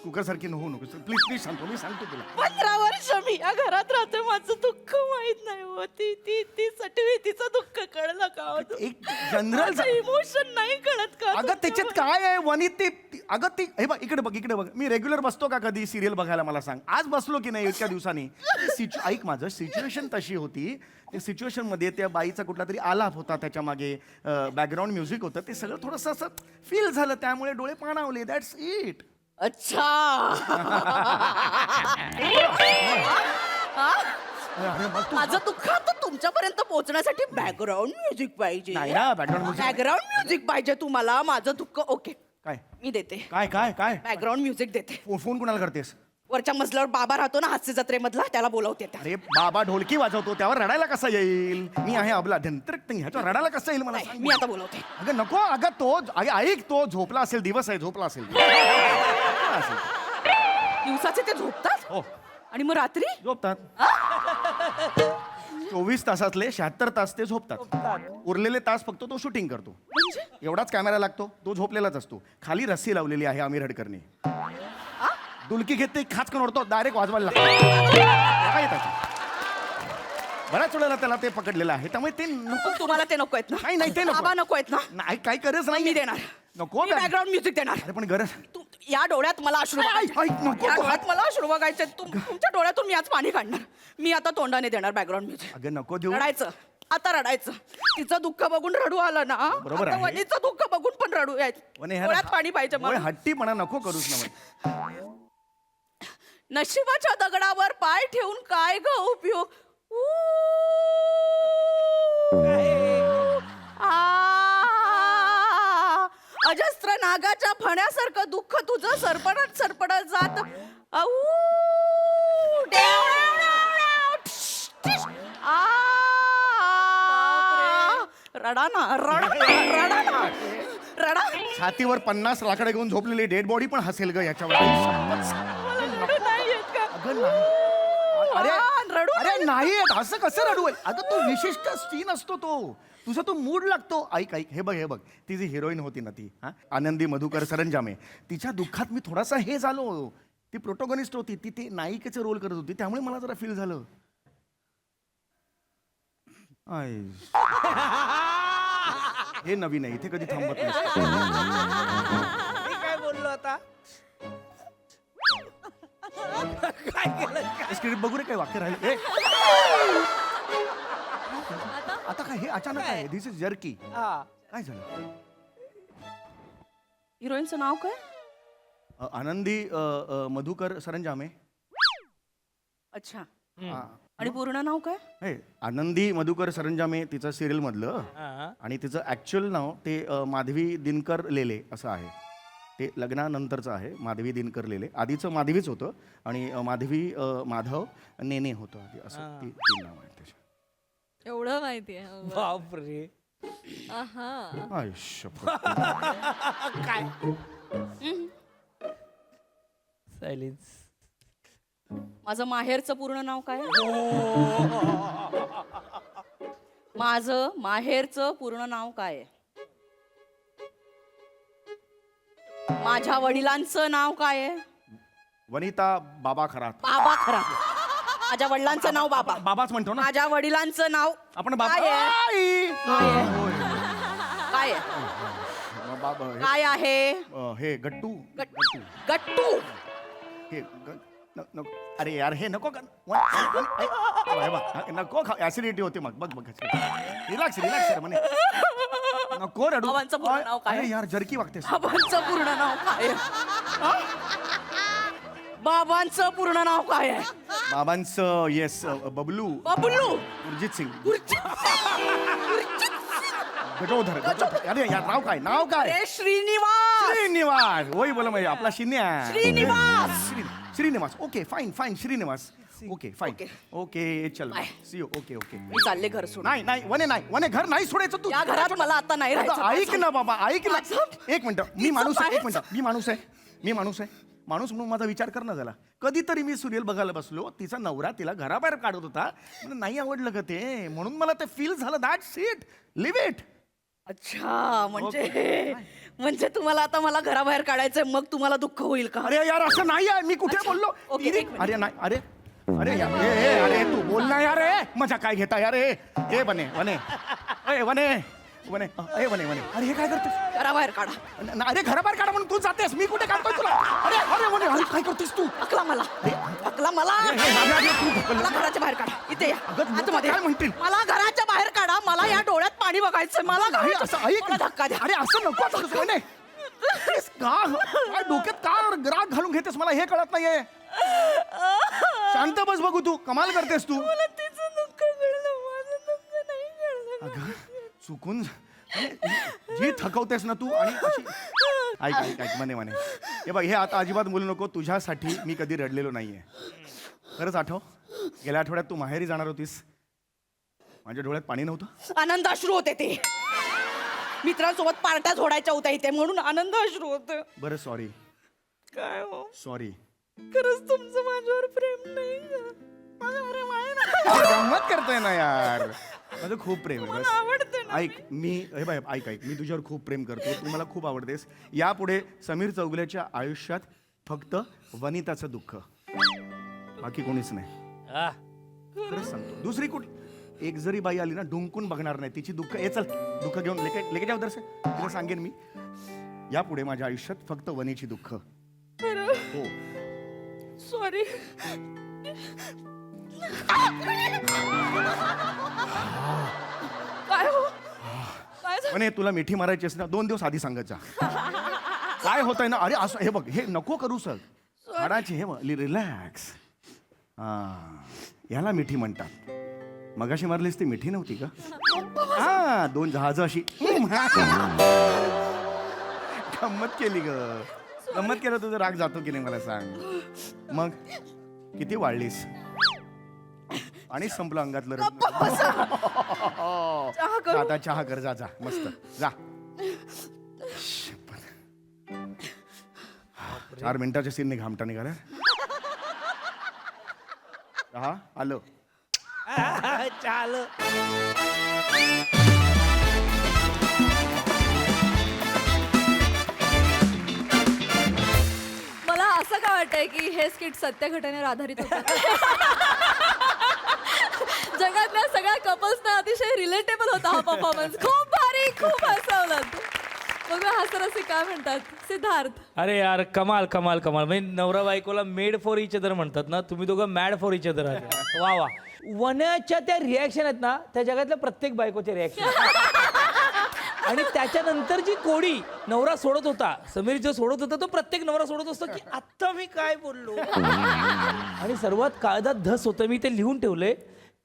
कुकर सारखी नको नको प्लीज सांगतो मी सांगतो तुला 15 वर्ष मी या घरात राहते माझं दुःख माहित नाही हो ती सटवी तिचं दुःख कळलं का हो? एक जनरल इमोशन नाही कळत का अगं त्याच्यात काय आहे वनित ते अगं ती हे बघ इकडे बघ मी रेग्युलर बसतो का कधी सिरियल बघायला मला सांग आज बसलो की नाही इतक्या दिवसांनी ऐक माझं सिच्युएशन तशी होती त्या सिच्युएशन मध्ये त्या बाईचा कुठला तरी आलाप होता त्याच्या मागे बॅकग्राऊंड म्युझिक होतं ते सगळं थोडंसं असं फील झालं त्यामुळे डोळे पाणावले दॅट्स इट अच्छा माझं दुःख आता तुमच्यापर्यंत पोहोचण्यासाठी बॅकग्राऊंड म्युझिक पाहिजे नाही ना बॅकग्राऊंड बॅकग्राऊंड म्युझिक पाहिजे तुम्हाला माझं दुःख ओके काय मी देते काय बॅकग्राऊंड म्युझिक देते फोन कोणाला करतेस वरच्या मजल्यावर बाबा राहतो ना हास्य जत्रेमधला त्याला बोलवते त्या. अरे बाबा ढोलकी वाजवतो त्यावर रडायला कसा येईल मी आहे अबला ह्याच्यावर रडायला कसं येईल मला नाही, सांग. मी आता बोलवते अगं नको अगं तो ऐक तो झोपला असेल दिवस आहे झोपला असेल दिवसाचे ते झोपतात हो आणि मग रात्री झोपतात 24 तासातले 76 तास ते झोपतात उरलेले तास फक्त तो शूटिंग करतो एवढाच कॅमेरा लागतो तो झोपलेलाच असतो खाली रस्सी लावलेली आहे आमिर हडकरने डुलकी घेते खाचकन ओढतो डायरेक्ट वाजवायला काय बऱ्याच वेळेला त्याला ते पकडलेलं आहे त्यामुळे ते नको तुम्हाला ते नको आहेत ना नाही ते नको बाबा नको आहेत ना नाही काही गरज मग मी नाही देणार नको बॅकग्राऊंड म्युझिक देणार अरे पण गरज या डोळ्यात मला अश्रू बघायचे. ऐक, नको. या डोळ्यात मला अश्रू बघायचे तुमच्या डोळ्यातून मी आज पाणी काढणार मी आता तोंडाने देणार बॅकग्राऊंड म्युझिक अगं नको देऊ रडायचं आता रडायचं तिचं दुःख बघून रडू आलं ना बरोबर आता आहे. वनीचं दुःख बघून पण रडू यायचं डोळ्यात पाणी पाहिजे मला हट्टीपणा नको करूच ना नशिबाच्या दगडावर पाय ठेवून काय ग उपयोग अजस्त्र नागाच्या फण्यासारखं दुःख तुझं सरपडत सरपडत जात रडा ना रडा ना रडा छातीवर 50 लाकडे घेऊन झोपलेली डेड बॉडी पण हसेल ग याच्यावर मला रडू नाही येत का? अगं नाही अरे रडू अरे नाही असं कसं रडू आहे? अगं तो विशिष्ट सीन असतो तो तुझा तो मूड लागतो. ऐक ऐक हे बघ ती जी हिरोईन होती ना ती हा आनंदी मधुकर सरंजामे तिच्या दुःखात मी थोडासा हे झालो. ती प्रोटोगनिस्ट होती ती नायिकेचा रोल करत होती त्यामुळे मला जरा फील झालं. आय. हे नवीन आहे इथे कधी थांबत नाही. मी काय बोललो आता काय केलं स्क्रिप्ट बघू रे काय वाक्य राहिले. आता काय हे अचानक आहे दिस इज जर्की. हा. काय झालं? हिरोईनचं नाव काय? आनंदी मधुकर सरंजामे. अच्छा. हा. आणि पूर्ण नाव काय? हे आनंदी मधुकर सरंजामे तिचं सिरियल मधलं हा. आणि तिचं ऍक्च्युअल नाव ते माधवी दिनकर लेले असं आहे. ते लग्नानंतरचं आहे माधवी दिनकर लेले. आधीचं माधवीच होतं आणि माधवी माधव नेने होतं आधी असं तीन नाव आहे त्याच्या. एवढं माहितीये. बापरे आहा. आय शपथ. काय सायलेन्स. माझं माहेरचं पूर्ण नाव काय? माझं माहेरचं पूर्ण नाव काय आहे? माझ्या वडिलांचं नाव काय आहे? वनिता बाबा खरात. बाबा खरा. माझ्या वडिलांचं नाव बाबा. बाबाच म्हणतो ना माझ्या वडिलांचं नाव आपण बाबा. काय आहे? आई! काय आहे? होय. काय आहे? मग बाबा काय आहे? हे गट्टू गट्टू. हे नको अरे यार हे नको नको ऍसिडिटी होते मग बघ रिलॅक्स म्हणे नको रडू. बाबांचं पूर्ण नाव काय? अरे यार जर्की वागतेस. बाबांचं पूर्ण नाव काय आहे? बाबांचं पूर्ण नाव काय आहे? बाबांचं येस बबलू बबलू. गुरजित सिंग गजोधर. अरे यार नाव काय? अरे श्रीनिवास. श्रीनिवास वही बोला म्हणजे आपला Shinya. Shrinivas. Shrinivas okay fine Shrinivas okay fine okay चल सी यू ओके मी चालले घर सोडून. नाही वने घर नाही सोडायचं तू. या घरात मला आता नाही राहायचं. ऐक ना बाबा ऐक ना. एक मिनिट मी तिचं माणूस आहे. एक बाहेरचं. मिनिट मी माणूस आहे माणूस म्हणून माझा विचार कर ना झाला. कधीतरी मी सिरियल बघायला बसलो तिचा नवरा तिला घराबाहेर काढत होता. मला नाही आवडलं का ते म्हणून मला ते फील झालं. That's it leave it. अच्छा म्हणजे तुम्हाला आता मला घराबाहेर काढायचंय मग तुम्हाला दुःख होईल का? अरे यार असं नाही आहे मी कुठे बोललो. ओके, एक मिनिट. अरे नाही अरे यार अरे तू बोल ना यार. मजा काय घेता यार. हे वने अरे हे काय करतेस? घराबाहेर काढा. अरे घराबाहेर काढा म्हणून तू जातेस मी कुठे काढतोय तुला. अरे वने अरे काय करतेस तू. अकला मला मला घराच्या बाहेर काढा. इथे या. अगं, लोकं आतमध्ये. काय म्हणतील? मला घराच्या बाहेर काढा. मला या डोळ्यात पाणी बघायचंय. मला नाही असं ऐक मला धक्का द्या. अरे असं नको असं कसं वने. काय डोक्यात का राग घालून घेतेस मला हे कळत नाहीये. शांत बस बघू तू कमाल करतेस तू. मला तिचं दुःख कळलं. माझं दुःख नाही कळलं. अगं चुकून जी थकवतेस ना तू आणि अशी ऐक म्हणे हे बघ हे आता अजिबात बोलू नको. तुझ्यासाठी मी कधी रडलेलो नाहीये. खरंच आठव गेल्या आठवड्यात तू माहेरी जाणार होतीस. माझ्या डोळ्यात पाणी नव्हतं. आनंदाश्रू होते ते. मित्रांसोबत पार्ट्या झोडायच्या होत्या इथे म्हणून आनंदाश्रू होते. बरं सॉरी काय हो सॉरी. खरंच तुमचं माझ्यावर प्रेम नाही का? माझं प्रेम आहे ना. गंमत करतोय ना यार. माझं खूप प्रेम आहे. मला आवडतं बस ऐक मी हे बाय ऐक मी तुझ्यावर खूप प्रेम करतो. तू मला खूप आवडतेस. यापुढे समीर चौगुलेच्या आयुष्यात फक्त वनिताचं दुःख बाकी कोणीच नाही. खरंच सांगतो. दुसरी एक जरी बाई आली ना डुंकून बघणार नाही. तिची दुःख चल दुःख घेऊन लेके जाऊ दर्शक तिला सांगेन मी यापुढे माझ्या आयुष्यात फक्त वनीची दुःख. हो सॉरी. काय हो काय झालं? वने तुला मिठी मारायची असं ना 2 दिवस आधी सांगायचा. काय होतंय ना. अरे असं हे बघ हे नको करू सर. हाडाची हे रिलॅक्स. याला मिठी म्हणतात. मगाशी मारलीस ती मिठी नव्हती का? 2 जहाज अशी गंमत केली ग. गंमत केलं तुझं राग जातो की नाही मला सांग. मग किती वाढलीस आणि संपलं अंगातलं रडणं. आता चहा कर जा मस्त जा. 4 मिनिटाच्या सीनने घामटा निघाला. हा आलो. चाल मला असं का वाटतंय की हे स्किट सत्य घटनेवर आधारित होतं. जगातल्या सगळ्या कपल्सना अतिशय रिलेटेबल होता हा परफॉर्मन्स. खूप भारी, खूप हसवलं. बघूया हास्यरसिक काय म्हणतात. सिद्धार्थ, अरे यार कमाल कमाल कमाल. म्हणजे नवरा बायकोला मेड फॉर इच अदर म्हणतात ना, तुम्ही दोघं मॅड फॉर इच अदर आहात. वा वा. वनाच्या त्या रिॲक्शन आहेत ना, त्या जगातल्या प्रत्येक बायकोच्या रिॲक्शन. आणि त्याच्यानंतर जी कोडी नवरा सोडत होता, समीर जो सोडत होता, तो प्रत्येक नवरा सोडत असतो की आत्ता मी काय बोललो. आणि सर्वात काळजात धस होतं, मी ते लिहून ठेवलंय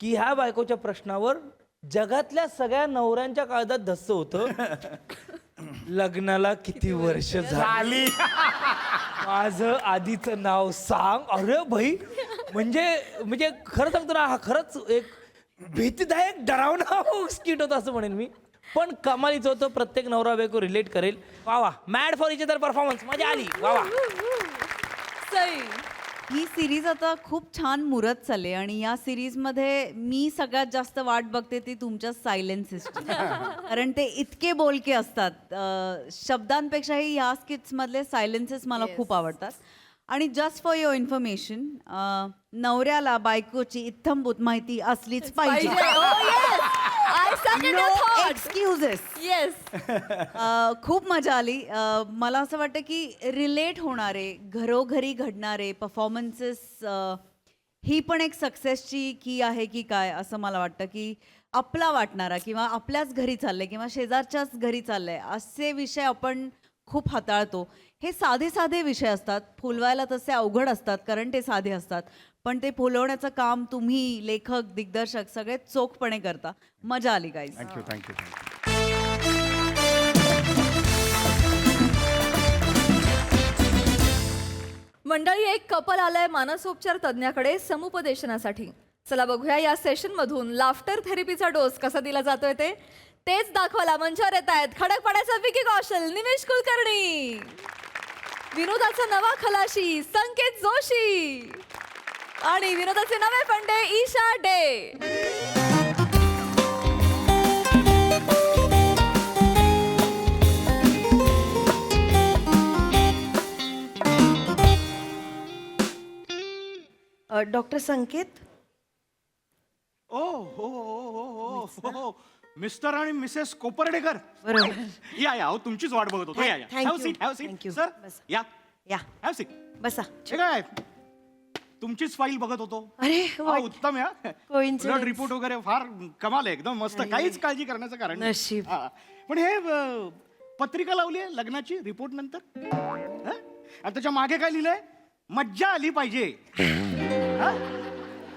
की ह्या बायकोच्या प्रश्नावर जगातल्या सगळ्या नवऱ्यांच्या काळजात धस्स होतं. लग्नाला किती वर्ष झाली, माझं आधीचं नाव सांग. अरे भाई, म्हणजे खरं सांगतो ना, हा खरंच एक भीतीदायक डरावना स्किट होता असं म्हणेन मी. पण कमालीचं होतं, प्रत्येक नवरा बायको रिलेट करेल. वा वा. Mad for each other performance, मजा आली. वा वा. सई, ही सिरीज आता खूप छान मुरत चालली आणि या सिरीजमध्ये मी सगळ्यात जास्त वाट बघते ती तुमच्या सायलेन्सेसची. कारण ते इतके बोलके असतात. शब्दांपेक्षाही ह्या स्किट्समधले सायलेन्सेस मला खूप आवडतात. आणि जस्ट फॉर युअर इन्फॉर्मेशन, नवऱ्याला बायकोची इत्थंभूत माहिती असलीच पाहिजे. No excuses. येस. खूप मजा आली. मला असं वाटतं की रिलेट होणारे, घरोघरी घडणारे परफॉर्मन्सेस ही पण एक सक्सेसची की आहे की काय, असं मला वाटतं. की आपला वाटणारा किंवा आपल्याच घरी चाललंय किंवा शेजारच्याच घरी चाललंय असे विषय आपण खूप हाताळतो. हे साधे साधे विषय असतात, फुलवायला तसे अवघड असतात कारण ते साधे असतात, पण ते फुलवण्याचं काम तुम्ही लेखक, दिग्दर्शक सगळे चोखपणे करता. मजा आली गाईज. Thank you thank you thank you. मंडळी, एक कपल आलंय मानसोपचार तज्ञाकडे समुपदेशनासाठी. चला बघूया या सेशन मधून लाफ्टर थेरपीचा डोस कसा दिला जातोय ते. तेच दाखवायला मंचावर येत आहेत खडकपाड्याचा विकी कौशल, निमेश कुलकर्णी, विनोदाचा नवा खलाशी संकेत जोशी आणि विनोदाचे नवे फंडे ईशा डे. डॉक्टर संकेत, ओ हो हो हो हो, मिस्टर आणि मिसेस कोपर्डेकर. या या, अहो, तुमचीच वाट बघत होतो. या या. Thank have you. Seat, have Thank seat. you. Sir बस. या, या हॅव सीट. बसा. हे काय, तुमचीच फाईल बघत होतो. अरे हा, उत्तम या. Coincidence. उलट रिपोर्ट वगैरे फार कमाल आहे, एकदम मस्त. काहीच काळजी करण्याचं कारण नाही. नशीब. हा. पण हे पत्रिका लावली आहे लग्नाची रिपोर्ट नंतर, हा? आणि त्याच्या मागे काय लिहिलंय, मज्जा आली पाहिजे. हा?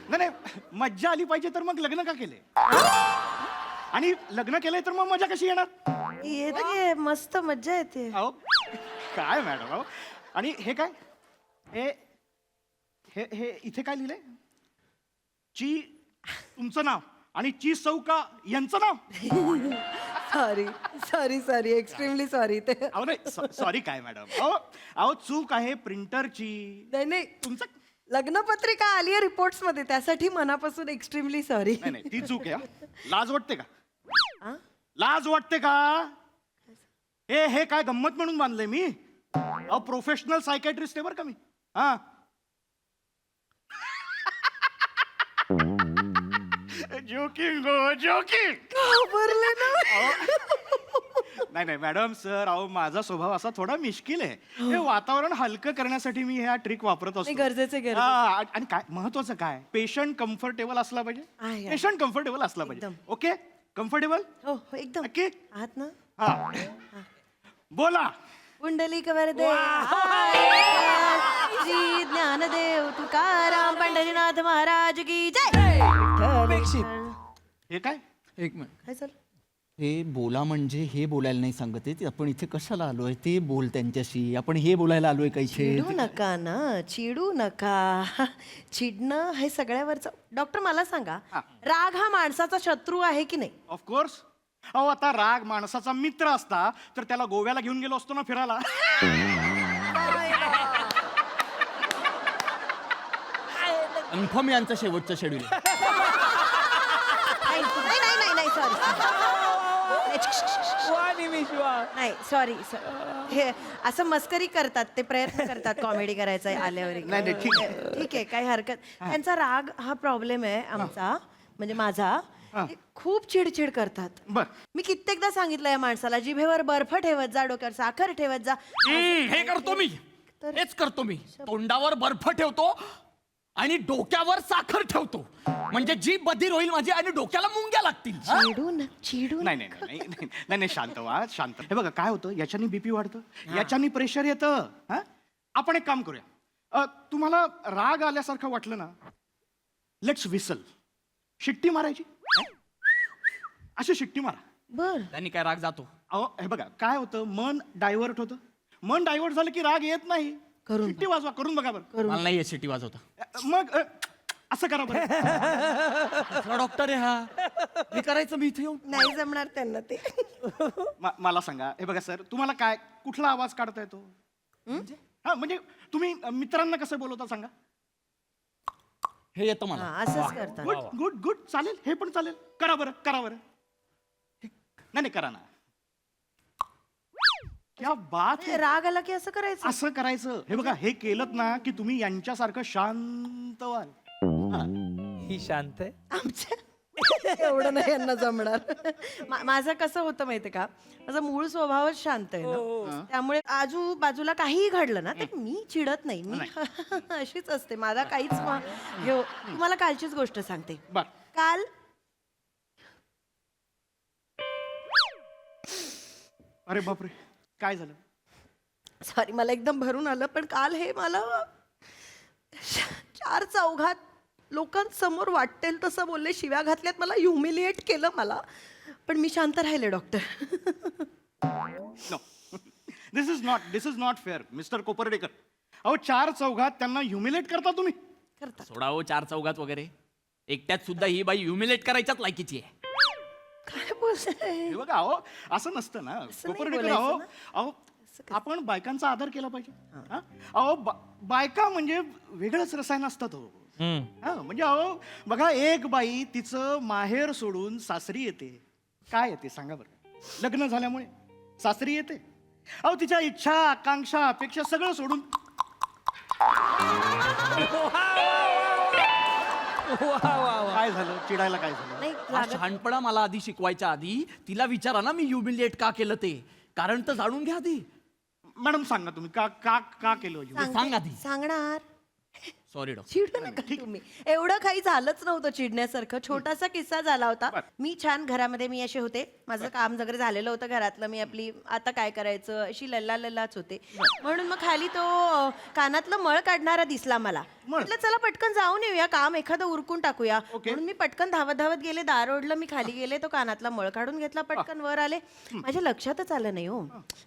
नाही नाही, मज्जा आली पाहिजे तर मग लग्न का केले, आणि लग्न केलंय तर मग मजा कशी येणार. येते मस्त मज्जा येते. अहो काय मॅडम, अहो. आणि हे काय, हे हे हे इथे काय लिहिलंय, ची तुमचं नाव आणि ची चौका यांचं नाव. Sorry sorry sorry, extremely sorry. ते अहो नाही, सॉरी काय मॅडम, अहो अहो चूक आहे प्रिंटरची. नाही नाही, तुमचं लग्नपत्रिका आली आहे रिपोर्ट्स मध्ये, त्यासाठी मनापासून एक्स्ट्रीमली सॉरी. नाही नाही, ती चूक आहे. हा. लाज वाटते का, लाज वाटते का. हे काय गंमत म्हणून बांधलंय मी. अहो प्रोफेशनल सायकॅट्रिस्ट आहे बरं का मी. हा जोकिंग गो जोकिंग. घाबरले ना. नाही नाही मॅडम, सर, अहो माझा स्वभाव असा थोडा मिश्किल आहे. हे वातावरण हलकं करण्यासाठी मी ह्या ट्रिक वापरत असतो. गरजेचं गरजेचं. हा, आणि काय महत्वाचं काय, पेशंट कम्फर्टेबल असला आहे, पाहिजे. आहे. पेशंट कम्फर्टेबल असला पाहिजे. एकदम. Okay, comfortable. हो हो, एकदम नक्की. आहात ना. हा, बोला. पुंडलिक वरदे जी ज्ञानदेव तुकाराम पंढरीनाथ महाराज की जय. अपेक्षित. हे काय, एक मिनिट. काय झालं. हे बोला म्हणजे हे बोलायला नाही सांगत आहे. आपण इथे कशाला आलोय ते बोल त्यांच्याशी. आपण हे बोलायला आलोय का इथे. चिडू नका ना, चिडू नका. चिडणं हे सगळ्यावरचं. डॉक्टर मला सांगा, राग हा माणसाचा शत्रू आहे की नाही. ऑफकोर्स. अहो आता राग माणसाचा मित्र असता तर त्याला गोव्याला घेऊन गेलो असतो ना फिरायला. इन्फॉर्मियांचं शेवटचं शेड्यूल. नाही सॉरी वा निमिष वा. नाही सॉरी हे असं मस्करी करतात ते, प्रयत्न करतात कॉमेडी करायचा आल्यावर. नाही, ठीक ठीक आहे, काही हरकत. त्यांचा राग हा प्रॉब्लेम आहे आमचा, म्हणजे माझा. ते खूप चिडचिड करतात. बर. मी कित्येकदा सांगितलं या माणसाला, जिभेवर बर्फ ठेवत जा, डोक्यावर साखर ठेवत जा. हे करतो मी, हेच करतो मी. तोंडावर बर्फ ठेवतो आणि डोक्यावर साखर ठेवतो, म्हणजे जीभ बधीर होईल माझी आणि डोक्याला मुंग्या लागतील. हा? चिडू नाही नाही नाही नाही नाही नाही, शांत व्हा, शांत. हे बघा काय होतं, याच्यानी बीपी वाढतं, याच्यानी प्रेशर येतं. हा, आपण एक काम करूया. तुम्हाला राग आल्यासारखं वाटलं ना, लेट्स विसल, शिट्टी मारायची. अशी शिट्टी मारा. बर. त्यांनी काय राग जातो. अहो हे बघा काय होतं, मन डायव्हर्ट होतं. मन डायव्हर्ट झालं की राग येत नाही. शिट्टी वाजवा, करून बघा बरं. मला नाही सिटी वाजवता. मग असं करा बरं. डॉक्टर आहे हा, हे करायचं मी इथे येऊन. नाही जमणार त्यांना ते. मला सांगा, हे बघा सर, तुम्हाला काय कुठला आवाज काढता येतो? हा, म्हणजे तुम्ही मित्रांना कसं बोलवता सांगा. हे येतं मला. हा, असंच करतात. गुड गुड गुड, चालेल, हे पण चालेल. करा बरं, करा बरं. नाही करा ना. क्या बात है. राग आला की असं करायचं. असं करायचं. हे बघा, हे केलं ना की तुम्ही यांच्यासारखं शांत व्हाल. ही शांत आहे. आमच्या एवढं नाही यांना जमणार. माझं कसं होतं माहितीये का, माझा मूळ स्वभावच शांत आहे ना, त्यामुळे आजूबाजूला काहीही घडलं ना, ते मी चिडत नाही. मी अशीच असते. माझा काहीच तुम्हाला कालचीच गोष्ट सांगते. बर. काल अरे बापरे, काय झालं? सॉरी, मला एकदम भरून आलं, पण काल हे मला 4 चौघात लोकांसमोर वाटेल तसं बोलले, शिव्या घातल्यात, मला ह्युमिलिएट केलं मला. पण मी शांत राहिले doctor. No, this is not fair mister Kopardekar. अहो 4 चौघात त्यांना ह्युमिलेट करता तुम्ही. सोडा हो 4 चौघात वगैरे, एकट्यात सुद्धा ही बाई ह्युमिलेट करायच्याच लायकीची आहे. काय बोलताय? हे बघा, अहो असं नसतं ना कोपर्डेकर. अहो अहो आपण बायकांचा आदर केला पाहिजे. हा? अहो बायका म्हणजे वेगळंच रसायन असतात. हो, हा, म्हणजे अहो बघा, एक बाई तिचं माहेर सोडून सासरी येते. काय येते सांगा बरं? लग्न झाल्यामुळे सासरी येते. अहो तिच्या इच्छा, आकांक्षा, अपेक्षा सगळं सोडून काय झालं? चिडायला काय झालं? नाही हा शहाणपणा मला आधी शिकवायच्या आधी तिला विचारा ना, मी ह्युमिलिएट का केलं ते. कारण तर जाणून घ्या आधी. मॅडम सांगा तुम्ही का का का केलं? सांग आधी. सांगणार. Sorry doctor. चिडू नका तुम्ही. एवढं काही झालंच नव्हतं चिडण्यासारखं. छोटासा किस्सा झाला होता. मी छान घरामध्ये मी असे होते, माझं काम वगैरे झालेलं होतं घरातलं, मी आपली आता काय करायचं अशी लल्लाच होते. म्हणून मग खाली तो कानातलं मळ काढणारा दिसला मला. म्हटलं चला पटकन जाऊन येऊया, काम एखादं उरकून टाकूया. म्हणून मी पटकन धावत गेले, दार ओढलं, मी खाली गेले, तो कानातला मळ काढून घेतला, पटकन वर आले. माझ्या लक्षातच आलं नाही हो.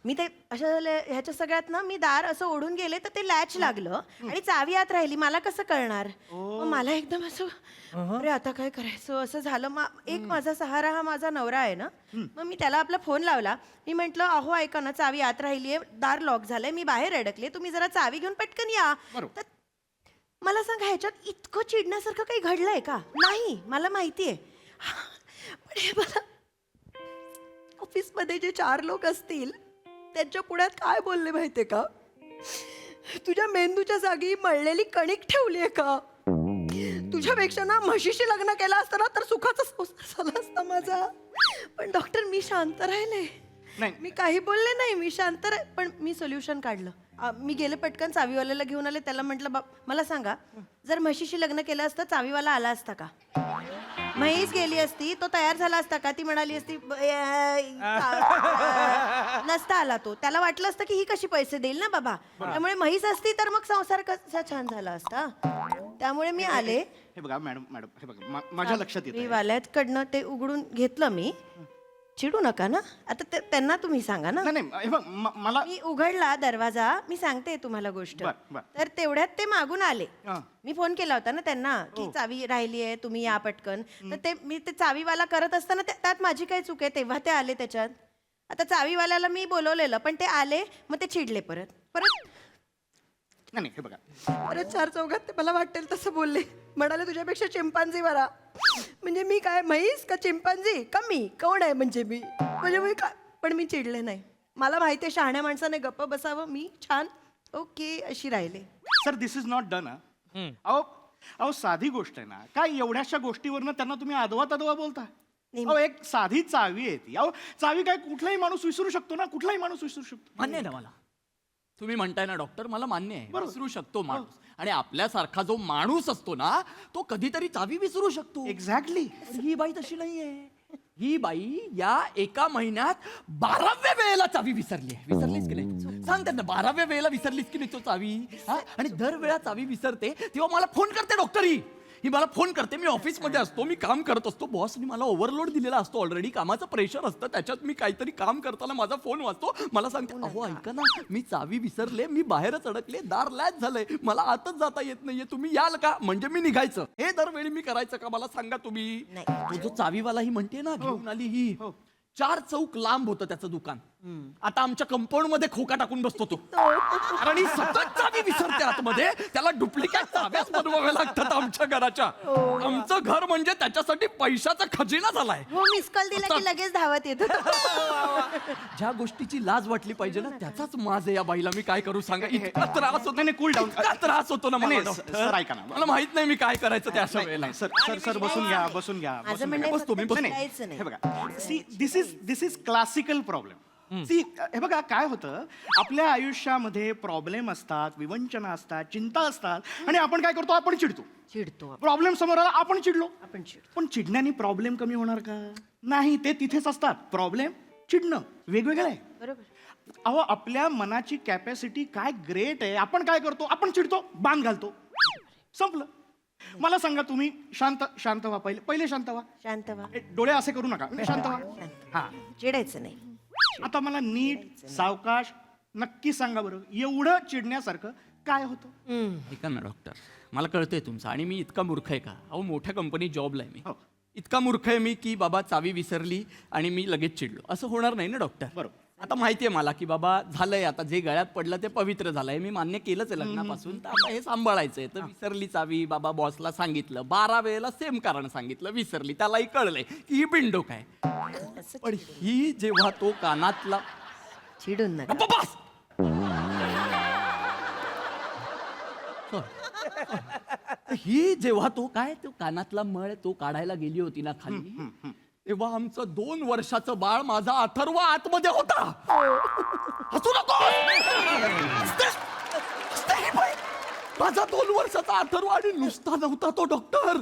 मी ते अशा ह्याच्या सगळ्यात ना, मी दार असं ओढून गेले तर ते लॅच लागलं आणि चावी आत राहिली. मला कसं कळणार? मग मला एकदम असं, अरे आता काय करायचं असं झालं. एक माझा सहारा हा माझा नवरा आहे ना, मग मी त्याला आपला फोन लावला. मी म्हंटल, अहो ऐका ना, चावी आत राहिलीये, दार लॉक झालंय, मी बाहेर अडकले, तुम्ही जरा चावी घेऊन पटकन या. तर मला सांगा, ह्याच्यात इतकं चिडण्यासारखं काही घडलंय का? नाही, मला माहितीये. पण हे मला ऑफिसमध्ये जे 4 लोक असतील त्यांच्या पुढ्यात काय बोलले माहितीये का? तुझ्या मेंदूच्या जागी मळलेली कणिक ठेवलीये का? तुझ्यापेक्षा ना म्हशीशी लग्न केलं असतं ना तर सुखाचा संसार झाला असता माझा. पण डॉक्टर मी शांत राहिले, मी काही बोलले नाही, मी शांत पण मी सोल्युशन काढलं. मी गेले पटकन चावीवाल्याला घेऊन आले. त्याला म्हटलं, मला सांगा, जर म्हशीशी लग्न केलं असतं चावीवाला आला असता का? म्हैस गेली असती, तो तयार झाला असता का? ती म्हणाली असती नसता आला तो. त्याला वाटलं असतं की ही कशी पैसे देईल ना बाबा, त्यामुळे म्हैस असती तर मग संसार कसा छान झाला असता. त्यामुळे मी आले. हे बघा मॅडम, हे बघा माझ्या लक्षात येतं. वाल्याकडनं ते उघडून घेतलं मी. चिडू नका ना आता, त्यांना तुम्ही सांगा ना. नाही हे बघ, मला मी उघडला दरवाजा, मी सांगते तुम्हाला गोष्ट. तर तेवढ्यात ते मागून आले. मी फोन केला होता ना त्यांना की चावी राहिली आहे, तुम्ही या पटकन. तर ते मी ते चावीवाला करत असताना त्यात माझी काय चूक आहे, तेव्हा ते आले त्याच्यात. आता चावीवाल्याला मी बोलवलेलं पण ते आले, मग ते चिडले परत नाही हे बघा, परत चार चौघात ते मला वाटेल तसं बोलले. म्हणाले तुझ्यापेक्षा चिंपांझी बरा. म्हणजे मी काय म्हैस का चिंपांझी का मी कोण आहे म्हणजे मी काय. पण मी चिडले नाही. मला माहिती आहे शहाण्या माणसाने गप्प बसावं. मी छान ओके अशी राहिले. Sir this is not done. अहो साधी गोष्ट आहे ना, काय एवढ्याशा गोष्टीवरनं त्यांना तुम्ही अदवा बोलता. अहो एक साधी चावी आहे ती. अहो चावी काय कुठलाही माणूस विसरू शकतो ना, कुठलाही माणूस विसरू शकतो. मान्य आहे ना मला, तुम्ही म्हणताय ना डॉक्टर, मला मान्य आहे, विसरू शकतो माणूस. आणि आपल्यासारखा जो माणूस असतो ना, तो कधीतरी चावी विसरू शकतो. एक्झॅक्टली. ही बाई तशी नाहीये. ही बाई या एका महिन्यात 12व्या वेळेला चावी विसरली आहे. विसरलीच की नाही सांग त्यांना, 12व्या वेळेला विसरलीच की नाही तो चावी. आणि दर वेळा चावी विसरते तेव्हा मला फोन करते डॉक्टर. ही मला फोन करते. मी ऑफिसमध्ये असतो, मी काम करत असतो, बॉसनी मला ओव्हरलोड दिलेला असतो, ऑलरेडी कामाचं प्रेशर असतं, त्याच्यात मी काहीतरी काम करताना माझा फोन वाजतो. मला सांगते, अहो ऐका ना, मी चावी विसरले, मी बाहेरच अडकले, दार लॅच झालंय, मला आतच जाता येत नाहीये, तुम्ही याल का? म्हणजे मी निघायचं. हे दरवेळी मी करायचं का मला सांगा तुम्ही? तो जो चावीवाला ही म्हणते ना घेऊन आली ही, 4 चौक लांब होतं त्याचं दुकान. आता आमच्या कंपाऊंड मध्ये खोका टाकून बसतो तो. कारण ही सतत चावी विसरते आतमध्ये, त्याला डुप्लिकेट चाव्याच बनवाव्या लागतात आमच्या घराच्या. आमचं घर म्हणजे त्याच्यासाठी पैशाचा खजिना झालाय. हो मिस कॉल दिला की लगेच धावत येतो. ज्या गोष्टीची लाज वाटली पाहिजे ना, त्याचाच माज आहे या बाईला. मी काय करू सांगा? इतका त्रास होतो. नाही कूल डाऊन. इतका त्रास होतो ना मला नाही, डॉक्टर. सर, ऐका ना. मला माहित नाही मी काय करायचं त्या अशा वेळेला. सर बसून घ्या, बसून घ्या. माझं म्हणणं आहे बस तुम्ही फक्त बस. चिडायचं नाही. हे बघा, see this is classical problem. See हे बघा काय होतं, आपल्या आयुष्यामध्ये प्रॉब्लेम असतात, विवंचना असतात, चिंता असतात, आणि आपण काय करतो? आपण चिडतो. प्रॉब्लेम समोर आला, आपण चिडलो. पण चिडण्याने प्रॉब्लेम कमी होणार का? नाही, ते तिथेच असतात. प्रॉब्लेम चिडणं वेगवेगळं आहे. बरोबर. अहो आपल्या मनाची कॅपॅसिटी काय ग्रेट आहे. आपण काय करतो? आपण चिडतो, बांध घालतो, संपलं. मला सांगा तुम्ही, शांत व्हा. पहिले शांत व्हा. शांत व्हा. डोळे असे करू नका. शांत व्हा. हा, चिडायचं नाही. आता मला नीट सावकाश नक्की सांगा बरं, एवढं चिडण्यासारखं काय होतं? ऐका ना डॉक्टर, मला कळतंय तुमचं, आणि मी इतका मूर्ख आहे का? अहो मोठ्या कंपनीत जॉबला आहे मी. हो. इतका मूर्ख आहे मी की बाबा चावी विसरली आणि मी लगेच चिडलो, असं होणार नाही ना डॉक्टर? बरोबर. आता माहिती आहे मला की बाबा झालंय, आता जे गळ्यात पडलं ते पवित्र झालंय, मी मान्य केलंच आहे लग्नापासून, तर आता हे सांभाळायचंय. तर विसरली चावी, बाबा बॉसला सांगितलं, 12 वेळेला सेम कारण सांगितलं, विसरली, त्यालाही कळलंय की ही बिंडोक आहे. पण ही जेव्हा तो कानातला चिडून नका. गप्प बस! ही जेव्हा तो कानातला मळ तो काढायला गेली होती ना खाली, तेव्हा आमचं 2 वर्षाचं बाळ, माझा अथर्व, आतमध्ये होता. हसू नको! माझा 2 वर्षाचा अथर्व, आणि नुसता नव्हता तो डॉक्टर,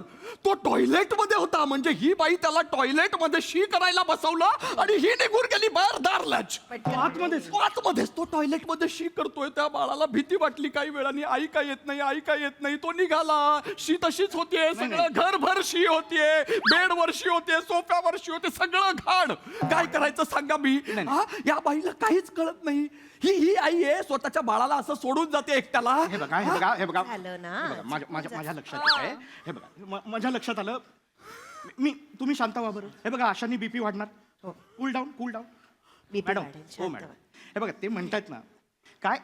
तो टॉयलेट मध्ये होता. म्हणजे ही बाई त्याला टॉयलेट मध्ये शी करायला बसवलं आणि ही निघून गेली बाहेर, दारलाच आतमध्येच तो टॉयलेट मध्ये शी करतोय. त्या बाळाला भीती वाटली काही वेळानी, आई काय येत नाही. तो निघाला, शी तशीच होतीये, सगळं घरभर शी होतीये, बेडवर शी होतीये, सोफ्यावर शी होते, सगळं घाण. काय करायचं सांगा मी? या बाईला काहीच कळत नाही. ही आई आहे, स्वतःच्या बाळाला असं सोडून जाते एकट्याला. हे बघा झालं ना. माझ्या लक्षात येत आहे. हे बघा, माझ्या लक्षात आलं. तुम्ही शांत व्हा बरं. हे बघा, अशाने बीपी वाढणार. Cool down. मॅडम, हो मॅडम, हे बघा, ते म्हणतात ना, काय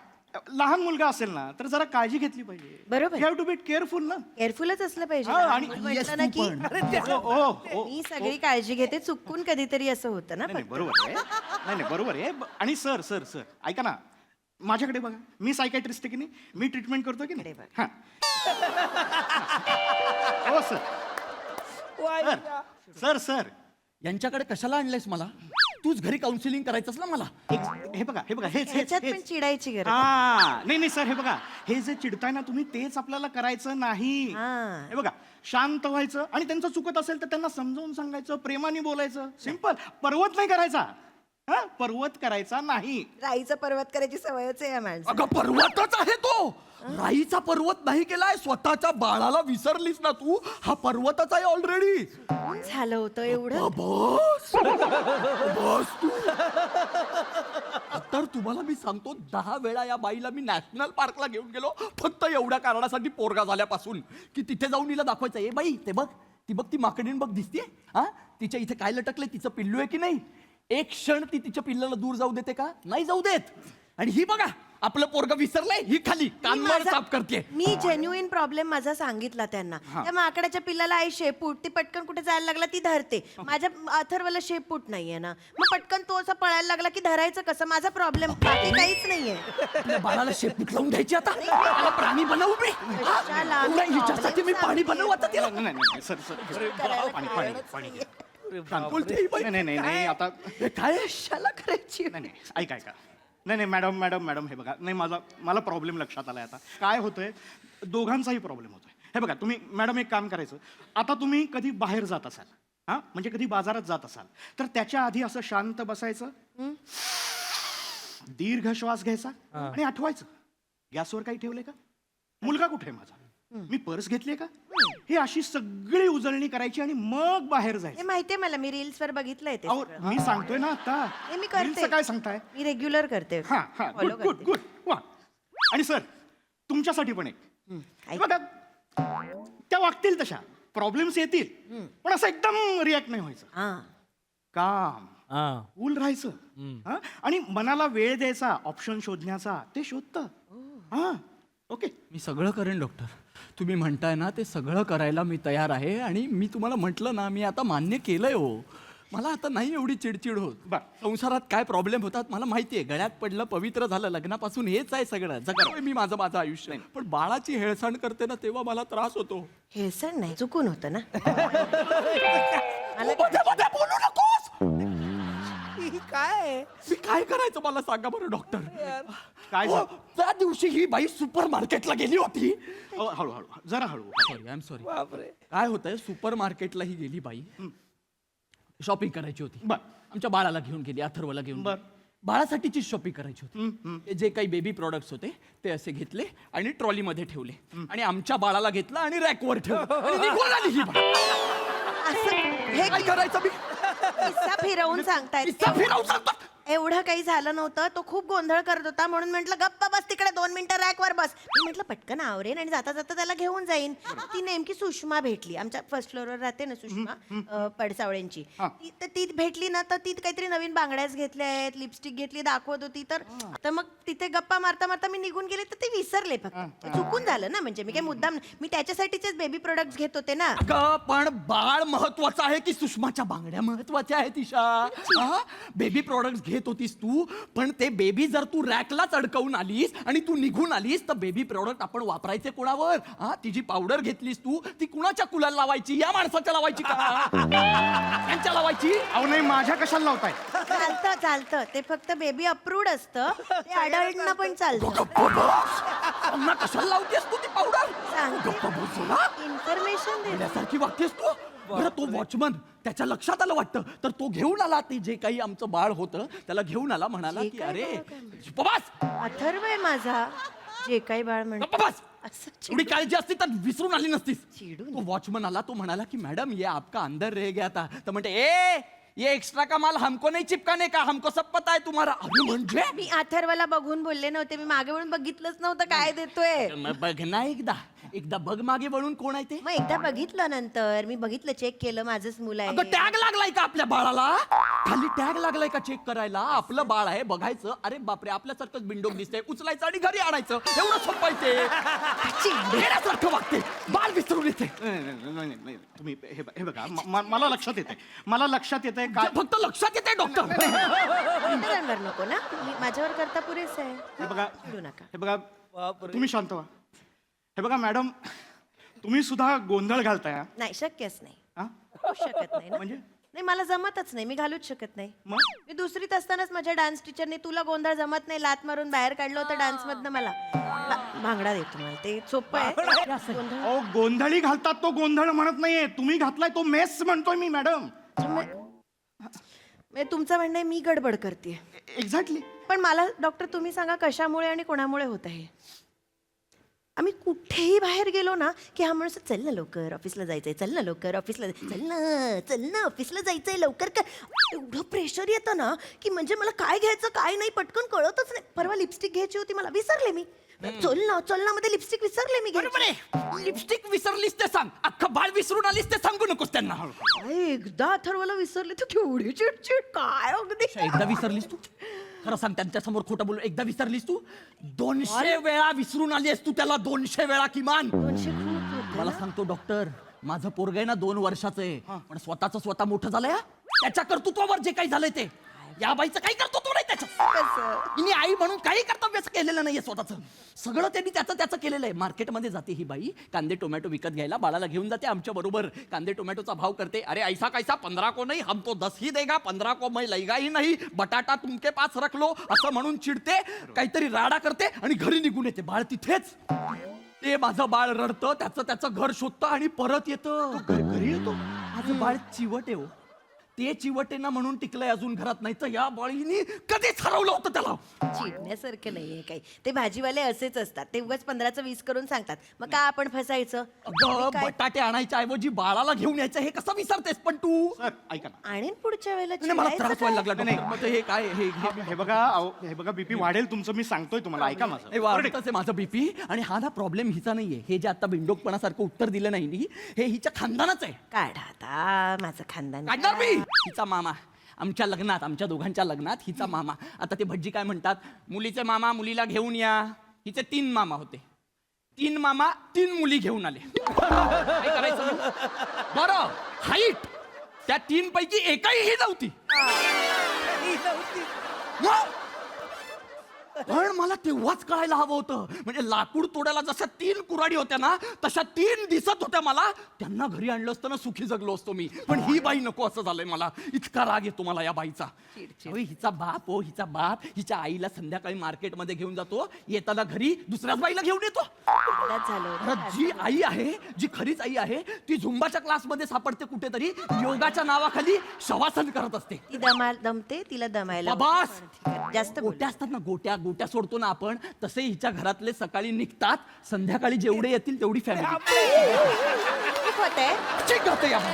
लहान मुलगा असेल ना तर जरा काळजी घेतली पाहिजे. बरोबर. You have to be careful ना. केअरफुलच असलं पाहिजे. हा, आणि- मी म्हटलं ना की मी सगळी काळजी घेते, चुकून कधीतरी असं होतं ना. नाही बरोबर आहे. नाही बरोबर आहे. आणि सर ऐका ना, माझ्याकडे बघा, मी सायकॅट्रिस्ट आहे की नाही, मी ट्रीटमेंट करतो की नाही. हा. हो सर यांच्याकडे कशाला आणलंयस मला? तूच घरी काउन्सिलिंग करायचंस ना मला. हे बघा ह्याच्यात पण चिडायची गरज. नाही सर, हे बघा, हे जे चिडताय ना तुम्ही, तेच आपल्याला करायचं नाही. हे बघा, शांत व्हायचं, आणि त्यांचं चुकत असेल तर त्यांना समजावून सांगायचं, प्रेमाने बोलायचं. सिंपल. पर्वत नाही करायचा. पर्वत करायचा नाही. राईचा पर्वत करायची सवयच आहे या माणसाला. अगं पर्वतच आहे तो. राईचा पर्वत नाही केलाय, स्वतःच्या बाळाला विसरलीस ना तू. हा पर्वतच आहे ऑलरेडी. झालं होतं एवढं. बस तू. तर तुम्हाला मी सांगतो, 10 वेळा या बाईला मी नॅशनल पार्कला घेऊन गेलो, फक्त एवढ्या कारणासाठी, पोरगा झाल्यापासून, की तिथे जाऊन हिला दाखवायचं, ए बाई ते बघ, ती माकडीन बघ दिसतीये, हा तिच्या इथे काय लटकलंय, तिचं पिल्लू आहे की नाही. एक क्षण ती तिच्या पिल्लाला दूर जाऊ देते का? नाही जाऊ देत. आणि ही बघा, आपलं पोरग विसरलंय ही खाली कानमड साफ करते. मी जेन्युइन प्रॉब्लेम माझा सांगितला त्यांना. त्या माकडाच्या पिल्लाला आहे शेपूट, ती पटकन कुठे जायला लागला ती धरते. माझ्या अथर्वला शेपूट नाहीये ना, मग पटकन तो असा पळायला लागला की धरायचं कसं, माझा प्रॉब्लेम बाकी काहीच नाहीये. आपल्या बाळाला शेपूट लावून द्यायची आता, त्याला प्राणी बनवू मी. हा? कशाला? एवढा हिच्यासाठी मी पाणी बनवू आता तिला. नाही सर पाणी बोलते ही बाई. नाही आता हे काय कशाला करायची? नाही ऐका नाही मॅडम हे बघा, नाही मला प्रॉब्लेम लक्षात आलाय आता. काय होतंय, दोघांचाही प्रॉब्लेम होतोय. हे बघा तुम्ही मॅडम एक काम करायचं, आता तुम्ही कधी बाहेर जात असाल, हा म्हणजे कधी बाजारात जात असाल, तर त्याच्या आधी असं शांत बसायचं, दीर्घ श्वास घ्यायचा आणि आठवायचं गॅसवर काही ठेवलंय का, मुलगा कुठे आहे माझा, मी पर्स घेतली का, ही अशी सगळी उजळणी करायची आणि मग बाहेर हे जायचं. माहितीये मला, मी रील्स वर बघितलंय ते अहो, सगळं. मी सांगतोय ना आता. हे मी करते. रील्सचं काय सांगताय? मी रेग्युलर करते. हा Follow गुड करते. वा. आणि सर तुमच्यासाठी पण एक, ऐक. बघा त्या वागतील तशा, प्रॉब्लेम्स येतील पण असं एकदम रिॲक्ट नाही व्हायचं. हा. काम कूल राहायचं, हा? आणि मनाला वेळ द्यायचा, ऑप्शन शोधण्याचा, ते शोधतं. हा ओके. मी सगळं करेन डॉक्टर, तुम्ही म्हणताय ना ते सगळं करायला मी तयार आहे. आणि मी तुम्हाला म्हटलं ना, मी आता मान्य केलंय हो. मला आता नाही एवढी चिडचिड होत. बर. संसारात काय प्रॉब्लेम होतात मला माहितीये, गळ्यात पडलं पवित्र झालं, लग्नापासून हेच आहे सगळं, जगतोय मी माझं आयुष्य. पण बाळाची हेळसांड करते ना तेव्हा मला त्रास होतो. हे सण नाही, चुकून होतं ना. मध्ये बोलू नकोस. काय मी काय करायचं मला सांगा बरं डॉक्टर. काय हो, त्या दिवशी ही बाई सुपर मार्केटला गेली होती. हळूहळू जरा हळू. Sorry I am sorry. काय होतंय, सुपर मार्केटला ही गेली बाई, शॉपिंग करायची होती. बर. आमच्या बाळाला घेऊन गेली, अथर्वला घेऊन बर. गेली. बाळासाठीची शॉपिंग करायची होती. ते जे काही बेबी प्रोडक्ट्स होते ते असे घेतले आणि ट्रॉलीमध्ये ठेवले आणि आमच्या बाळाला घेतलं आणि रॅकवर ठेवलं आणि निघून आली ही बाई. असं हे काय करायचं मी? किस्सा फिरवून सांगतायत. किस्सा फिरवून सांगतो. एवढं काही झालं नव्हतं, तो खूप गोंधळ करत होता म्हणून म्हटलं गप्प बस तिकडे 2 मिनिटं रॅकवर बस. मी म्हटलं पटकन आवरेन आणि जाता जाता त्याला घेऊन जाईन. ती नेमकी सुषमा भेटली, आमच्या फर्स्ट फ्लोअरवर राहते ना सुषमा पडसावळ्यांची. ती भेटली ना, तर ती काहीतरी नवीन बांगड्याच घेतल्या आहेत, लिपस्टिक घेतली, दाखवत होती. तर मग तिथे गप्पा मारता मारता मी निघून गेले, तर ते विसरले. फक्त चुकून झालं ना, म्हणजे मी काही मुद्दाम, मी त्याच्यासाठीचेच बेबी प्रोडक्ट घेत होते ना. अगं, पण बाळ महत्वाचं आहे की सुषमाच्या बांगड्या महत्वाच्या आहेत ईशा? बेबी प्रोडक्ट घेत होतीस तू, पण ते बेबी जर तू रॅकलाच अडकवून आलीस आणि तू निघून आलीस तर बेबी प्रोडक्ट आपण वापरायचे कोणावर? ती जी पावडर घेतलीस तू ती कुणाच्या कुलाला लावायची? या माणसाच्या लावायची का त्यांच्या लावायची? अहो नाही, माझ्या कशाला लावताय? चालतं ते फक्त बेबी अप्रूव्ड असतं, ते अडल्टना पण चालतं. त्यांना कशाला लावतेस तू ती पावडर? इन्फॉर्मेशन दे. यासारखी वागतेस तू. बरं, तो वॉचमन त्याच्या लक्षात आलं वाटतं, तर तो घेऊन आला, ते जे काही आमचं बाळ होतं त्याला घेऊन आला, म्हणाला जे की काही अरे बाळ काय बस अथर्व आहे माझा, जे काही बाळ म्हणतो. बस, असं एवढी काळजी असती तर विसरून आली नसतीस. चिडून. तो वॉचमन आला, तो म्हणाला की मॅडम ये आपका अंदर रह गया था. तर म्हणते ये एक्स्ट्रा का माल हमको नहीं चिपकाने का, हमको सब पता है तुम्हारा. अरे म्हणजे मी अथर्वला बघून बोलले नव्हते, मी मागे वळून बघितलंच नव्हतं काय देतोय. मग बघ ना, एकदा बघ मागे वळून कोण आहे ते. मग एकदा बघितलं, नंतर मी बघितलं, चेक केलं, माझंच मुलं अगं, आहे. टॅग लागलाय का आपल्या बाळाला? खाली टॅग लागलाय का चेक करायला? आपलं बाळ आहे बघायचं, अरे बापरे आपल्यासारखंच बिंडोक दिसतंय, उचलायचं आणि घरी आणायचं, एवढं सोपायचे. येण्यासारखं वागते, बाळ विसरून येते. नाही, तुम्ही हे बघा, मला लक्षात येतंय काय. फक्त लक्षात येते डॉक्टर. डॉक्टरांवर नको ना, माझ्यावर करता पुरेस आहे. हे बघा, चिडू नका. हे बघा, तुम्ही शांत व्हा. हे बघा मॅडम, तुम्ही सुद्धा गोंधळ घालताय हा? नाही, शक्यच नाही, हा? होऊच शकत नाही ना. म्हणजे? नाही, मला जमतच नाही, मी घालूच शकत नाही. मग? मी दुसरीत असतानाच माझ्या डान्स टीचरने तुला गोंधळ जमत नाही लात मारून बाहेर काढलं होतं डान्स मधनं मला. भांगडा देतो मला, ते सोपं आहे. गोंधळ. अहो, गोंधळी घालतात तो गोंधळ म्हणत नाहीये, तुम्ही घातलाय तो मेस म्हणतोय मी मॅडम. म्हणजे तुमचं म्हणणं आहे मी गडबड करते. एक्झॅक्टली. पण मला डॉक्टर तुम्ही सांगा कशामुळे आणि कोणामुळे होत आहे? आम्ही कुठेही बाहेर गेलो ना की हा माणूस चल ना लवकर ऑफिसला जायचंय, चल ना लवकर ऑफिसला, चल ना ऑफिसला जायचंय लवकर. काय एवढं प्रेशर येतं ना की म्हणजे मला काय घ्यायचं काय नाही पटकन कळतच नाही. परवा लिपस्टिक घ्यायची होती मला, विसरले मी. चल ना मध्ये लिपस्टिक विसरले मी. बरोबर आहे, लिपस्टिक विसरलीस ते सांग, अख्खं बाळ विसरून आलीस ते सांगू नकोस त्यांना. एकदा अथर्वला विसरले तर केवढी चिडचिड, काय अगदी. एकदा विसरलीस तू? खरं सांग त्यांच्यासमोर खोटं बोलू. एकदा विसरलीस तू? 200 वेळा विसरून आली आहेस तू त्याला, 200 वेळा किमान. 200 खूप होतं मला ना. सांगतो डॉक्टर, माझं पोरग आहे ना 2 वर्षाचं आहे, पण स्वतः मोठं झालंय हा. त्याच्या कर्तृत्वावर जे काही झालंय ते, या बाईचं काही कर्तृत्व नाही त्याच्यात. हिने आई म्हणून काही कर्तव्यच केलेलं नाहीये स्वतःचं. सगळं त्यांनी त्याचं केलेलं आहे. मार्केटमध्ये जाते ही बाई, कांदे टोमॅटो विकत घ्यायला, बाळाला घेऊन जाते आमच्या बरोबर. कांदे टोमॅटोचा भाव करते. अरे ऐसा कैसा 15 को नहीं, हम तो 10 ही देगा, 15 को मैं लईगा ही नहीं, बटाटा तुमके पास रख लो असं म्हणून चिडते, काहीतरी राडा करते आणि घरी निघून येते. बाळ तिथेच. ते माझं बाळ रडतं, त्याचं घर शोधतं आणि परत येतं. घरी येतो. माझं बाळ चिवट आहे हो. ते चिवटे ना म्हणून टिकलंय अजून घरात, नाही तर या बाळीने कधीच हरवलं होतं त्याला. चिडण्यासारखं नाहीये काही. ते भाजीवाले असेच असतात, ते उगाच 15चं 20 करून सांगतात. मग का आपण फसायचं? अगं, काय- बटाटे आणायच्या ऐवजी बाळाला घेऊन यायचं हे कसं विसरतेस पण तू? ऐका ना. आणीन पुढच्या वेळेला. नाही, मला चिडायचं त्रास व्हायला काय? लागला डॉक्टर. मग ते हे काय हे बघा हे बघा बीपी वाढेल तुमचं, मी सांगतोय तुम्हाला, ऐका माझं. हे वाढतच आहे माझं बीपी. आणि हा ना प्रॉब्लेम हिचा नाहीये. हे जे आता बिंडोकपणासारखं उत्तर दिलं नाही नी, हे हिच्या खानदानाच आहे. काढा आता माझं खानदान. काढणार मी. हिचा मामा आमच्या लग्नात, आमच्या दोघांच्या लग्नात हिचा मामा. आता ते भटजी काय म्हणतात, मुलीचे मामा मुलीला घेऊन या. हिचे 3 मामा होते. 3 मामा 3 मुली घेऊन आले. काय करायचं मग? बरं, हाईट त्या 3 पैकी एकही ही नव्हती. मग? पण मला तेव्हाच कळायला हवं होतं. म्हणजे लाकूड तोडायला जशा 3 कुऱ्हाडी होत्या ना, तशा 3 दिसत होत्या मला. त्यांना घरी आणलं असतं ना, सुखी जगलो असतो मी. पण ही बाई नको असं झालंय मला. इतका राग येतो मला या बाईचा. अहो, हिचा बाप हो, हिचा बाप हिच्या आईला संध्याकाळी मार्केटमध्ये घेऊन जातो, येताना घरी दुसऱ्याच बाईला घेऊन येतो. एकदाच झालं होतं. अरे, जी आई आहे, जी खरीच आई आहे, ती झुंबाच्या क्लासमध्ये सापडते कुठेतरी, योगाच्या नावाखाली शवासन करत असते. ती दमते, तिला दमायला. बाबास! जास्त बोल. गोट्या असतात ना, गोट्या सोडतो ना आपण, तसे हिच्या घरातले सकाळी निघतात, संध्याकाळी जेवढे येतील तेवढी फॅमिली. खूप होतंय. ठीक होतं या बाई.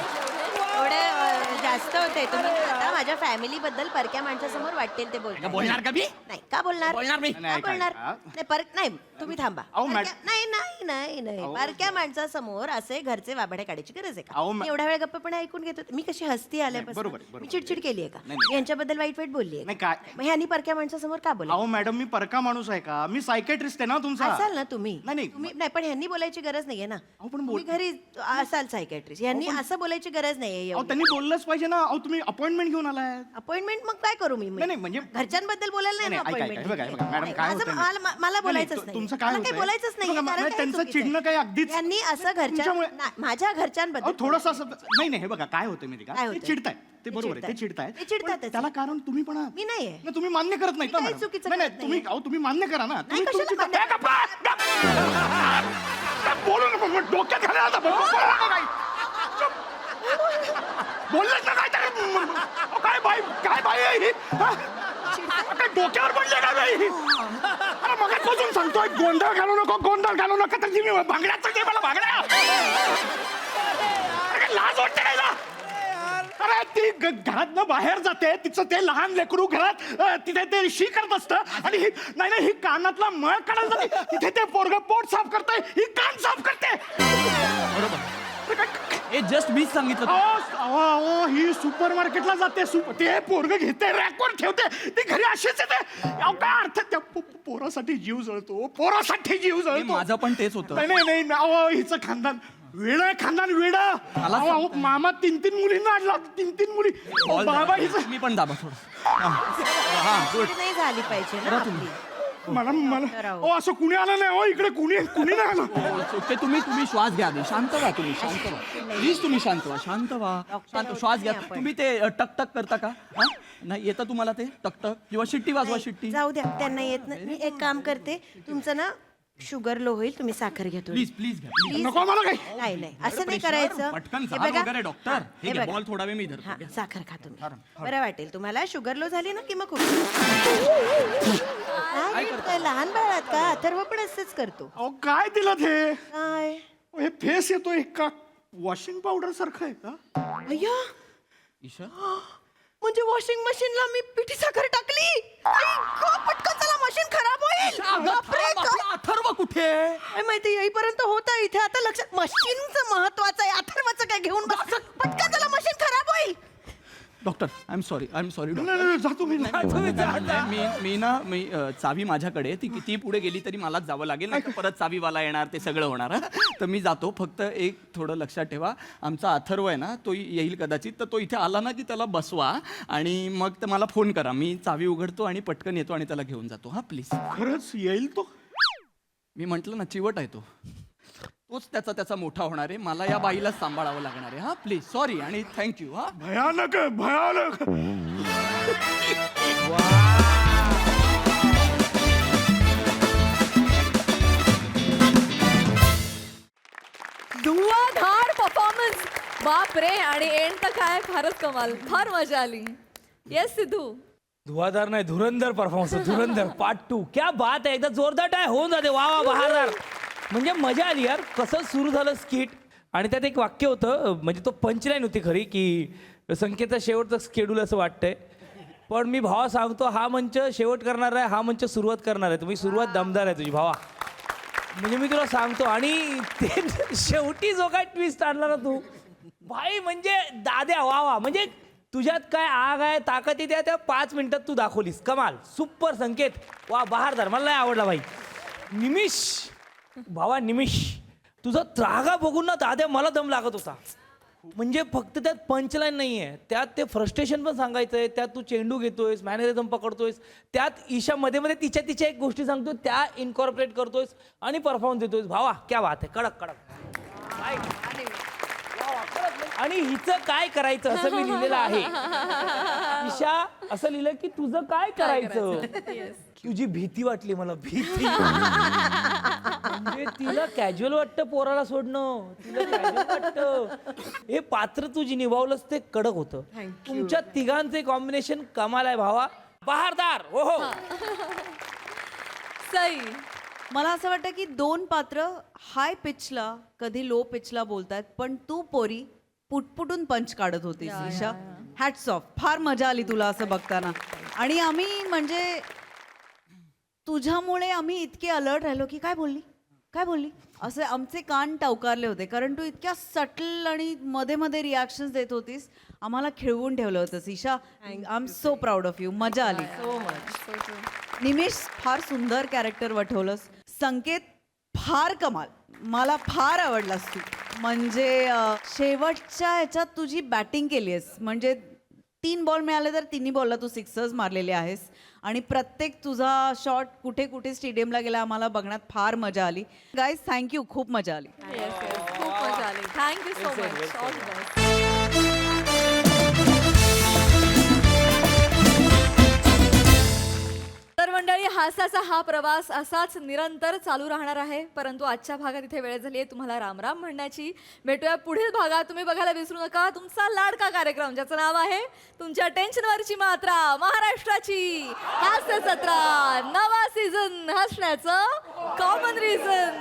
एवढं जास्त होतंय. तुम्ही आता माझ्या फॅमिली बद्दल परक्या माणसासमोर वाटेल ते का बोलताय. बोलणार का मी? नाही का बोलणार? बोलणार मी. का नाही, बोलणार? काय? नाही नाही तुम्ही थांबा. अहो, परक्या- नाही परक्या माणसासमोर असे घरचे वाबडे काढायची गरज आहे अहो, का? मी एवढ्या वेळ गप्पा ऐकून घेतो. मी कशी हसती आल्यापासून. बरोबर. मी चिडचिड केली आहे का? नाही, नाही. यांच्याबद्दल वाईट बोलली नाही, काय? मग ह्यांनी परक्या माणसासमोर का बोला? अहो मॅडम, मी परका माणूस आहे का? मी सायकेट्रिस्ट आहे ना तुमचा. असाल ना तुम्ही. नाही. तुम्ही नाही, पण ह्यांनी बोलायची गरज नाहीये ना. अहो, पण तुम्ही घरी असाल सायकॅट्रिस्ट. यांनी असं बोलायची गरज नाहीये. अहो त्यांनी बोललंच पाहिजे ना. अहो तुम्ही अपॉइंटमेंट घेऊन आलाय. अपॉइंटमेंट मग काय करू मी? नाही, म्हणजे- घरच्यांबद्दल बोलायला नाही ना नाही, ऐका, अपॉइंटमेंट. हे बघा, मॅडम, काय होतंय ना? मला नाही, बोलायचंच नाही, नाही. तुमचं काय मला काही होतंय? बोलायचंच नाही. बघा, कारण नाही, काय त्यांचं चुकीचं चिडणं आहे. काही अगदीच- यांनी असं तुमच्यामुळे- माझ्या घरच्यांबद्दल अहो थोडंसं असं नाही, हे बघा काय होतं माहिती काय का, ते होतंय? चिडतायत. ते बरोबर आहे, ते चिडतायत. ते चिडतातच. पण त्याला कारण तुम्ही पण आहात. मी नाहीये. नाही, तुम्ही मान्य करत नाही मी ना काही मॅडम. चुकीचं नाही, करत तुम्ही नाहीये. तुम्ही मान्य करा ना. तुम्ही कशाला तुमची- मान्य ए, गप्पा, बोलू नका, मग डोक्यात घाला आता. बोलू नका काही. बोललेच ना काय काय बाई आहे ही? हा? काय डोक्यावर पडले का बाई? अरे मग पासून सांगतोय गोंधळ घालू नका तर ती मी भांगड्यात सांगते मला भांगड्या. अरे लाज वाटते काय ना? अरे ती घरात बाहेर जाते, तिचं ते लहान लेकरू घरात तिथे ते शी करत असतं आणि नाही ही कानातला मळ काढायला जाते, तिथे ते पोरग पोट साफ करतंय, ही कान साफ करते. हे जस्ट मीच सांगितलं. अहो ही सुपर मार्केटला जाते, ते पोरग घेते, रॅकवर ठेवते, ती घरी अशीच येते. अहो काय अर्थ? त्या पोरासाठी जीव जळतो, पोरासाठी जीव हे जळतो. माझं पण तेच होतं. नाही अहो हिचं खानदान वेळ आहे, खानदान वेळ. अहो मामा 3 मुलींना आणला, 3 मुली. अहो, बाबा हिचं मी पण दाबा थोडं. चिड नाही झाली पाहिजे ना आपली. मला राहू. असं कुणी आलं नाही. हो इकडे कुणी नाही आलं. ते तुम्ही श्वास घ्या आधी. शांत व्हा तुम्ही, शांत व्हा प्लीज. तुम्ही शांत व्हा. श्वास घ्या. तुम्ही ते टक करता का? हा? नाही येतं तुम्हाला ते टक किंवा शिट्टी वाजवा, शिट्टी? जाऊ द्या, त्यांना येत नाही. मी एक काम करते, तुमचं ना शुगर लो होईल, तुम्ही साखर घ्या थोडी. प्लीज घ्या. Please. नको मला काही. नाही असं नाही करायचं. पटकन हे जार बघा. वगैरे डॉक्टर. हा, हे हे घ्या, बघा. बॉल थोडा वेळ मी धरतो. हा, साखर खा तुम्ही, बरं वाटेल तुम्हाला. शुगर लो झाली ना की मग खूप काय लहान बाळात का? अथर्व पण असंच करतो. अहो काय दिलं ते? काय हे फेस येतोय का वॉशिंग पावडर सारखं आहे का? अय्या, ईशा म्हणजे वॉशिंग मशीनला मी पिठी साखर टाकली. आई गं, पटकन चला, मशीन खराब होईल. बापरे, काय? अथर्व कुठे? काय माहिती, येईपर्यंत होता इथे. आता लक्षात, मशीनचं महत्वाचं आहे, अथर्वाचं काय घेऊन बस. पटकन चला, मशीन खराब होईल. डॉक्टर आय एम सॉरी जातो मी मी चावी माझ्याकडे ती किती पुढे गेली तरी मलाच जावं लागेल नाही तर परत चावीवाला येणार ते सगळं होणार हं. तर मी जातो. फक्त एक थोडं लक्षात ठेवा, आमचा अथर्व आहे ना तो येईल कदाचित, तर तो इथे आला ना की त्याला बसवा आणि मग तर मला फोन करा. मी चावी उघडतो आणि पटकन येतो आणि त्याला घेऊन जातो. हा प्लीज. खरंच येईल तो? मी म्हंटल ना चिवट आहे तो. तोच त्याचा मोठा होणार आहे. मला या बाईलाच सांभाळावं लागणार आहे. हा प्लीज सॉरी आणि थँक्यू. हा भयानक आहे, भयानक. धुवाधार परफॉर्मन्स, बाप रे. आणि एंड तर काय, फारच कमाल, फार मजा आली. येस सिद्धू. धुवाधार नाही, धुरंधर परफॉर्मन्स, धुरंधर पार्ट 2. क्या बात आहे, एकदा जोरदार टाय होऊन जाते. वा वा, बहारदार. म्हणजे मजा आली यार. कसं सुरू झालं स्किट आणि त्यात एक वाक्य होतं, म्हणजे तो पंचलाईन होती खरी, की संकेतचा शेवटचं शेड्यूल असं वाटतंय. पण मी भावा सांगतो, हा मंच शेवट करणार आहे, हा मंच सुरुवात करणार आहे. तुम्ही सुरुवात दमदार आहे तुझी भावा. म्हणजे मी तुला सांगतो. आणि ते शेवटी जो काय ट्विस्ट आणला ना तू भाई, म्हणजे दाद्या वा वा. म्हणजे तुझ्यात काय आग आहे, ताकद आहे, त्या 5 मिनिटात तू दाखवलीस. कमाल, सुपर संकेत, वा बहारदार. मला नाही आवडला भाई. निमिष भावा, निमिष तुझा त्रागा बघून ना दाद्या मला दम लागत होता. म्हणजे फक्त त्यात पंचलाईन नाही आहे, त्यात ते फ्रस्ट्रेशन पण सांगायचं आहे. त्यात तू चेंडू घेतोयस, मॅनरिझम पकडतोयस, त्यात ईशा मध्ये मध्ये तिच्या एक गोष्टी सांगतो, त्या इन्कॉर्पोरेट करतोयस आणि परफॉर्मन्स देतोयस. भावा क्या बात आहे, कडक कडक. आणि हिचं काय करायचं असं मी लिहिलेलं आहे. ईशा असं लिहिलं की तुझं काय करायचं. तुझी भीती वाटली मला, भीती. म्हणजे तिला कॅज्युअल वाटतं पोराला सोडणं, तिला कॅज्युअल वाटतं. हे पात्र तुझी निभावलंच ते कडक होतं. तुमच्या तिघांचे कॉम्बिनेशन कमाल आहे भावा, बहारदार. हो हो. सई. मला असं वाटतं की 2 पात्र हाय पिचला कधी लो पिचला बोलतायत, पण तू पोरी पुटपुटून पंच काढत होतीस ईशा. Hats off. फार मजा आली तुला असं बघताना. आणि आम्ही म्हणजे तुझ्यामुळे आम्ही इतके अलर्ट राहिलो की काय बोलली असे आमचे कान टवकारले होते, कारण तू इतक्या सटल आणि मध्ये मध्ये रिॲक्शन्स देत होतीस. आम्हाला खिळवून ठेवलं होतं Isha. I am so proud of you. मजा आली. So much. निमिष फार सुंदर कॅरेक्टर वठवलंस. संकेत फार कमाल, मला फार आवडलास तू. म्हणजे शेवटच्या ह्याच्यात तुझी बॅटिंग केली आहेस. म्हणजे 3 बॉल मिळाले तर 3 बॉलला तू 6 मारलेले आहेस. आणि प्रत्येक तुझा शॉट कुठे कुठे स्टेडियमला गेला आम्हाला बघण्यात फार मजा आली. गाईज थँक्यू, खूप मजा आली. खूप मजा आली. Thank you so much. All the best. तर मंडळी, हास्याचा हा प्रवास असाच निरंतर चालू राहणार आहे. परंतु आजच्या भागात इथे वेळ झाली आहे तुम्हाला रामराम म्हणण्याची. भेटूया पुढील भागात. तुम्ही बघायला विसरू नका तुमचा लाडका कार्यक्रम, ज्याचं नाव आहे तुमच्या टेन्शनवरची मात्रा, महाराष्ट्राची हास्य जत्रा. नवा सीझन, हसण्याचं कॉमन रिझन.